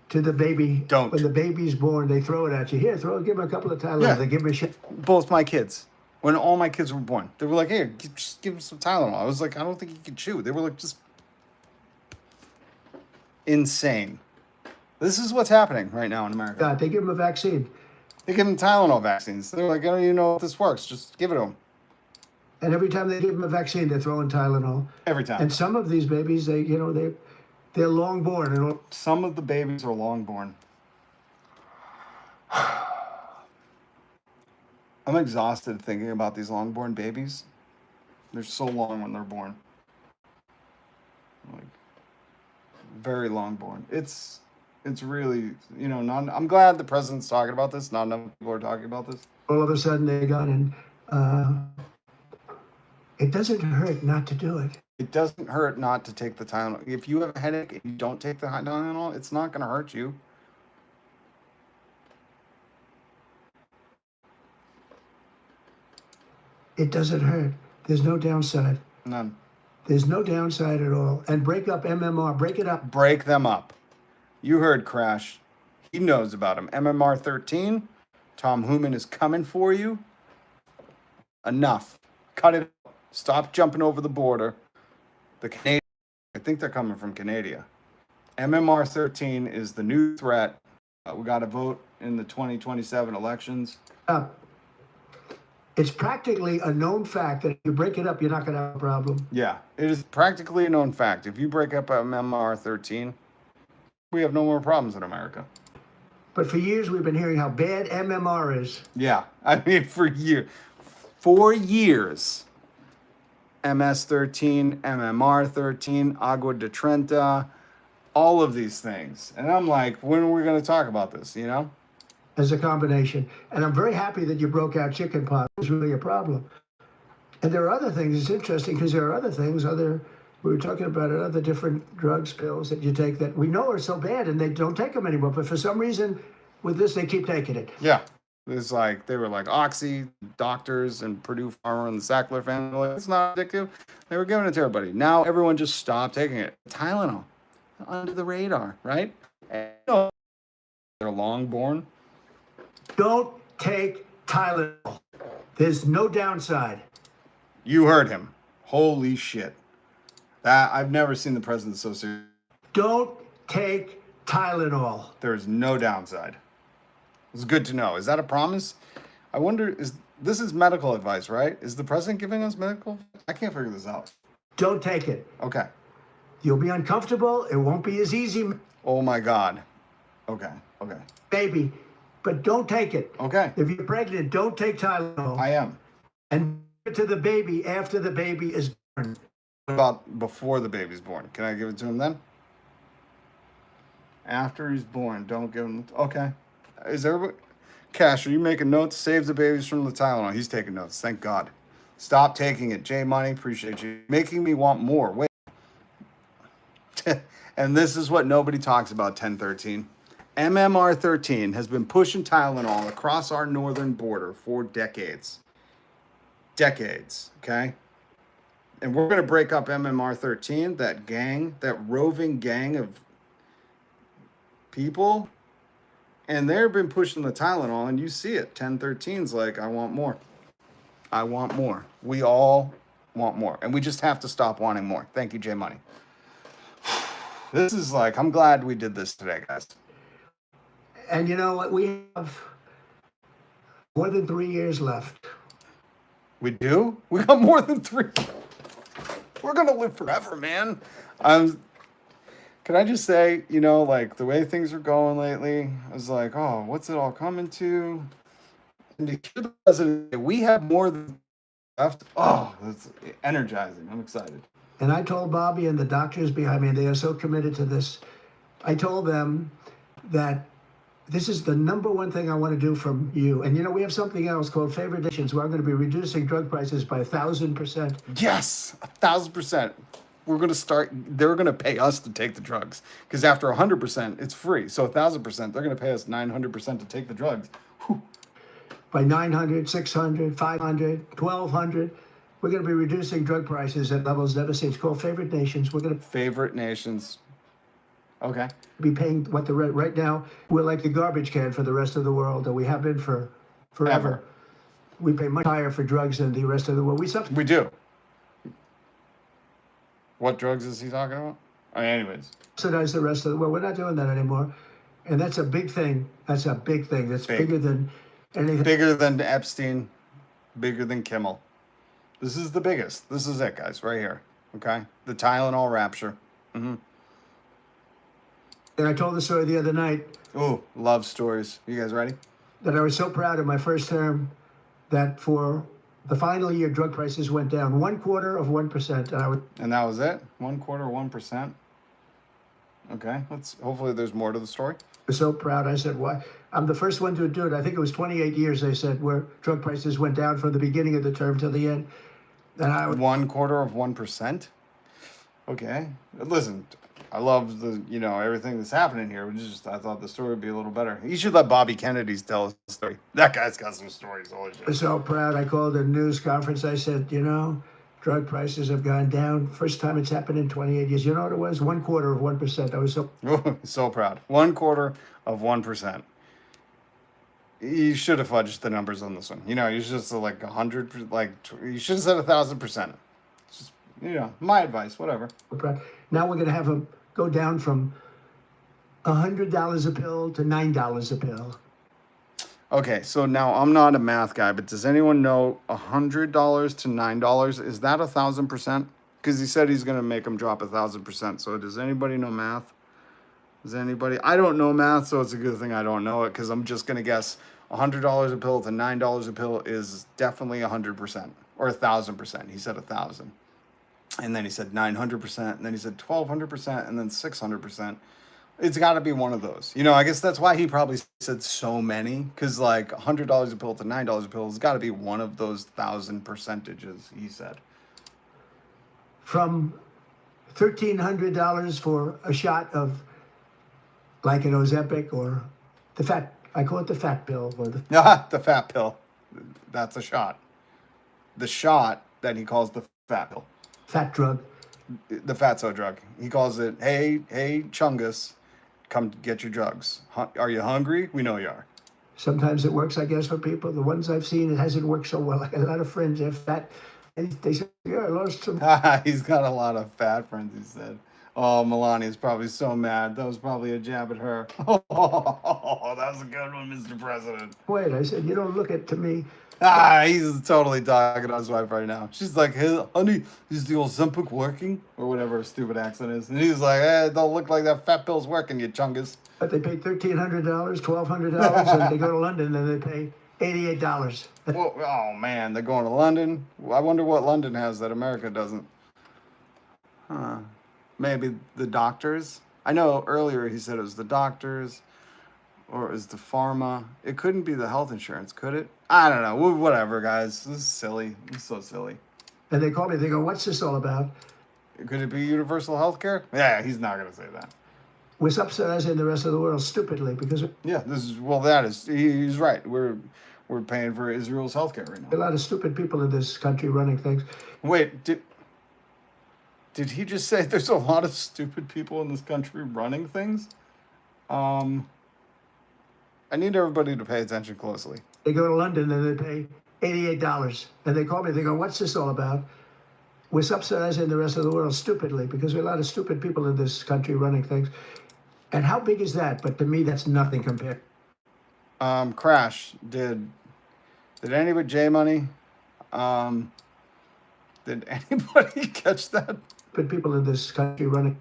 to the baby.
Don't.
When the baby's born, they throw it at you. Here, give him a couple of Tylenol.
Yeah.
They give him a shit.
Both my kids. When all my kids were born, they were like, "Hey, just give him some Tylenol." I was like, "I don't think he can chew." They were like, "Just insane." This is what's happening right now in America.
God, they give him a vaccine.
They give him Tylenol vaccines. They're like, "I don't even know if this works. Just give it to him."
And every time they give him a vaccine, they're throwing Tylenol.
Every time.
And some of these babies, they're Longborn. And all.
Some of the babies are Longborn. I'm exhausted thinking about these Longborn babies. They're so long when they're born. Like, very Longborn. It's really, I'm glad the president's talking about this. Not enough people are talking about this.
All of a sudden, they got in. It doesn't hurt not to do it.
It doesn't hurt not to take the Tylenol. If you have a headache and you don't take the Tylenol, it's not going to hurt you.
It doesn't hurt. There's no downside.
None.
There's no downside at all. And break up MMR. Break it up.
Break them up. You heard Crash. He knows about them. MMR 13. Tom Hooman is coming for you. Enough. Cut it. Stop jumping over the border. The Canadian, I think they're coming from Canada. MMR 13 is the new threat. We got to vote in the 2027 elections.
It's practically a known fact that if you break it up, you're not going to have a problem.
Yeah, it is practically a known fact. If you break up MMR 13, we have no more problems in America.
But for years, we've been hearing how bad MMR is.
Yeah, I mean, for years, MS-13, MMR-13, Agua de Trenta, all of these things. And I'm like, when are we going to talk about this,
As a combination. And I'm very happy that you broke out chickenpox. It's really a problem. And there are other things. It's interesting because there are other things, we were talking about it, other different drugs, pills that you take that we know are so bad and they don't take them anymore. But for some reason, with this, they keep taking it.
Yeah. It's like, they were like Oxy, doctors, and Purdue Pharma and the Sackler family. Like, it's not addictive. They were giving it to everybody. Now everyone just stopped taking it. Tylenol, under the radar, right? And, they're Longborn.
Don't take Tylenol. There's no downside.
You heard him. Holy shit. That I've never seen the president so serious.
Don't take Tylenol.
There's no downside. It's good to know. Is that a promise? I wonder, this is medical advice, right? Is the president giving us medical? I can't figure this out.
Don't take it.
Okay.
You'll be uncomfortable. It won't be as easy.
Oh my God. Okay.
Baby, but don't take it.
Okay.
If you're pregnant, don't take Tylenol.
I am.
And to the baby after the baby is born.
What about before the baby's born? Can I give it to him then? After he's born, don't give him. Okay. Is everybody? Cash, are you making notes? Save the babies from the Tylenol. He's taking notes. Thank God. Stop taking it. J Money, appreciate you. Making me want more. Wait. And this is what nobody talks about, 1013. MMR 13 has been pushing Tylenol across our northern border for decades. Decades, okay? And we're going to break up MMR 13, that gang, that roving gang of people. And they've been pushing the Tylenol, and you see it. 1013's like, I want more. I want more. We all want more. And we just have to stop wanting more. Thank you, J Money. This is like, I'm glad we did this today, guys.
And you know what? We have more than 3 years left.
We do? We got more than 3. We're going to live forever, man. Can I just say, you know, like the way things are going lately, I was like, oh, what's it all coming to? And to hear the president say, we have more than left. Oh, that's energizing. I'm excited.
And I told Bobby and the doctors behind me, they are so committed to this. I told them that this is the number one thing I want to do from you. And you know, we have something else called favorite editions where I'm going to be reducing drug prices by 1,000%.
Yes, 1,000%. We're going to start, they're going to pay us to take the drugs. Because after 100%, it's free. So 1,000%, they're going to pay us 900% to take the drugs. Whew.
By 900, 600, 500, 1,200. We're going to be reducing drug prices at levels never seen. It's called favorite nations. We're going to
Favorite nations. Okay.
be paying what the right now we're like the garbage can for the rest of the world, and we have been for forever.
Ever.
We pay much higher for drugs than the rest of the world.
We do. What drugs is he talking about? Anyways.
Subsidize the rest of the world. We're not doing that anymore, and that's a big thing. That's a big thing. That's
Big.
bigger than anything.
Bigger than Epstein. Bigger than Kimmel. This is the biggest. This is it, guys, right here. Okay? The Tylenol rapture. Mm-hmm.
And I told the story the other night
Ooh, love stories. You guys ready?
that I was so proud of my first term that for the final year, drug prices went down 1/4%, and I was
And that was it? 1/4%? Okay. Hopefully there's more to the story.
so proud. I said, why? I'm the first one to do it. I think it was 28 years, they said, where drug prices went down from the beginning of the term to the end. And I was
1/4%? Okay. Listen, I love everything that's happening here. I thought the story would be a little better. You should let Bobby Kennedy's tell the story. That guy's got some stories. Holy shit.
so proud. I called a news conference. I said, drug prices have gone down. First time it's happened in 28 years. You know what it was? 1/4%. I was so
So proud. 1/4%. You should have fudged the numbers on this one. You should have said like 100, you should have said 1,000%. Just, my advice, whatever.
proud. Now we're going to have them go down from $100 a pill to $9 a pill.
Okay, so now I'm not a math guy, but does anyone know $100 to $9? Is that 1,000%? Because he said he's going to make them drop 1,000%. So does anybody know math? Does anybody? I don't know math, so it's a good thing I don't know it, because I'm just going to guess $100 a pill to $9 a pill is definitely 100% or 1,000%. He said 1,000. And then he said 900%, and then he said 1,200%, and then 600%. It's got to be one of those. I guess that's why he probably said so many, because like $100 a pill to $9 a pill has got to be one of those 1,000 percentages, he said.
From $1,300 for a shot of like an Ozempic or I call it the fat pill. Or
The fat pill. That's a shot. The shot that he calls the fat pill.
fat drug.
The fatso drug. He calls it, hey, Chungus, come get your drugs. Are you hungry? We know you are.
Sometimes it works, I guess, for people. The ones I've seen, it hasn't worked so well. Like a lot of friends have fat. And they say, yeah, I lost some.
He's got a lot of fat friends, he said. Oh, Melania's probably so mad. That was probably a jab at her. Oh, that was a good one, Mr. President.
Wait, I said, you don't look to me.
He's totally talking on his wife right now. She's like, hey, honey, is the Ozempic working? Or whatever her stupid accent is. And he's like, hey, don't look like that fat pill's working, you chungus.
But they pay $1,300, $1,200, and they go to London and they pay $88.
Well, oh man, they're going to London. I wonder what London has that America doesn't. Huh. Maybe the doctors. I know earlier he said it was the doctors, or it was the pharma. It couldn't be the health insurance, could it? I don't know. Whatever, guys. This is silly. This is so silly.
And they call me, they go, what's this all about?
Could it be universal health care? Yeah, he's not going to say that.
We're subsidizing the rest of the world stupidly because
Yeah, this is, well, that is, he's right. We're paying for Israel's health care right
a
now.
lot of stupid people in this country running things.
Wait, did he just say there's a lot of stupid people in this country running things? I need everybody to pay attention closely.
They go to London and they pay $88. And they call me, they go, what's this all about? We're subsidizing the rest of the world stupidly because there are a lot of stupid people in this country running things. And how big is that? But to me, that's nothing compared.
Crash, did anybody, J Money, did anybody catch that?
Stupid people in this country running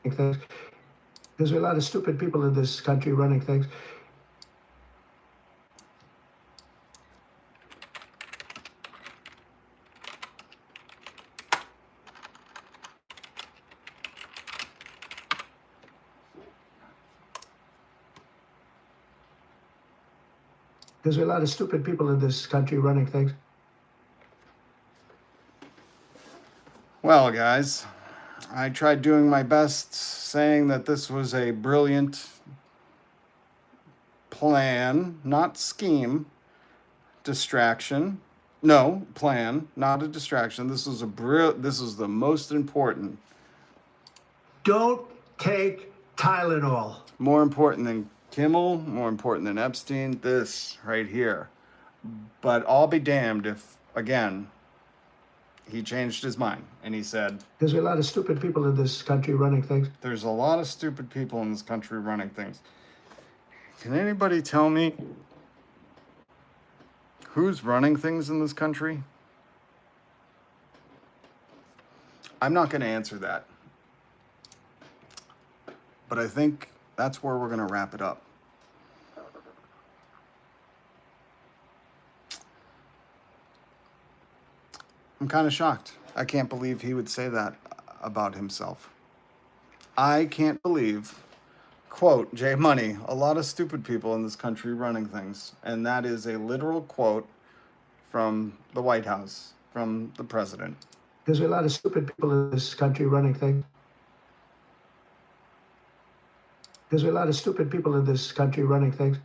things. Because there are a lot of stupid people in this country running things. Because there are a lot of stupid people in this country running things.
Well, guys, I tried doing my best saying that this was a brilliant plan, not scheme, distraction. No, plan, not a distraction. This was this is the most important.
Don't take Tylenol.
More important than Kimmel, more important than Epstein, this right here. But I'll be damned if, again, he changed his mind and he said,
There's a lot of stupid people in this country running things.
there's a lot of stupid people in this country running things. Can anybody tell me who's running things in this country? I'm not going to answer that. But I think that's where we're going to wrap it up. I'm kind of shocked. I can't believe he would say that about himself. I can't believe, quote, J Money, a lot of stupid people in this country running things. And that is a literal quote from the White House, from the president.
There's a lot of stupid people in this country running things. There's a lot of stupid people in this country running things.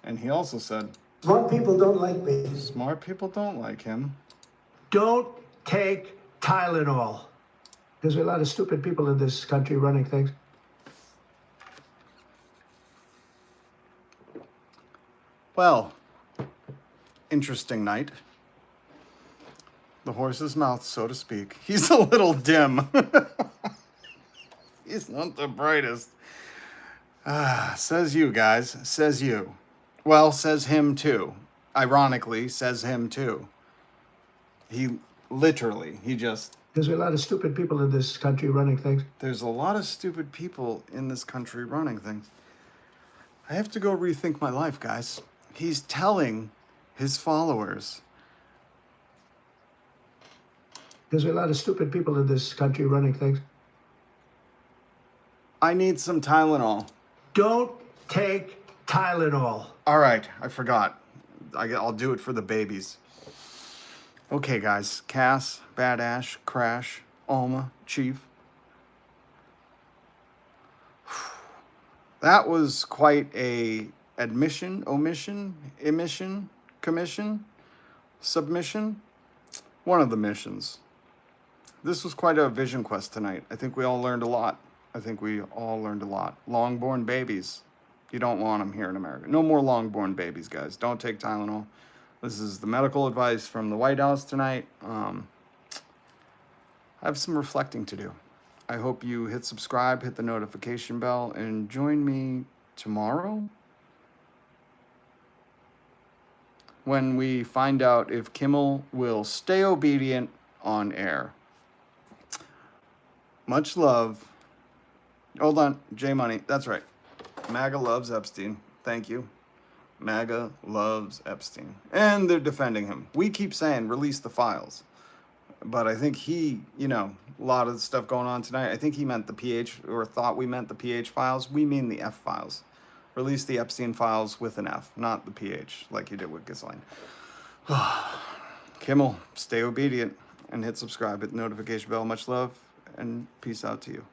And he also said,
Smart people don't like me.
smart people don't like him.
Don't take Tylenol. There's a lot of stupid people in this country running things.
Well, interesting night. The horse's mouth, so to speak. He's a little dim. He's not the brightest. Says you, guys. Says you. Well, says him too. Ironically, says him too. He literally,
There's a lot of stupid people in this country running things.
there's a lot of stupid people in this country running things. I have to go rethink my life, guys. He's telling his followers,
There's a lot of stupid people in this country running things.
I need some Tylenol.
Don't take Tylenol.
All right, I forgot. I'll do it for the babies. Okay, guys. Cass, Bad Ash, Crash, Alma, Chief. That was quite a admission, omission, emission, commission, submission. One of the missions. This was quite a vision quest tonight. I think we all learned a lot. Longborn babies. You don't want them here in America. No more longborn babies, guys. Don't take Tylenol. This is the medical advice from the White House tonight. I have some reflecting to do. I hope you hit subscribe, hit the notification bell, and join me tomorrow when we find out if Kimmel will stay obedient on air. Much love. Hold on, J Money. That's right. MAGA loves Epstein. Thank you. MAGA loves Epstein. And they're defending him. We keep saying, release the files. But I think he, you know, a lot of the stuff going on tonight, I think he meant the PH, or thought we meant the PH files. We mean the F files. Release the Epstein files with an F, not the PH, like you did with Ghislaine. Kimmel, stay obedient and hit subscribe, hit the notification bell. Much love and peace out to you.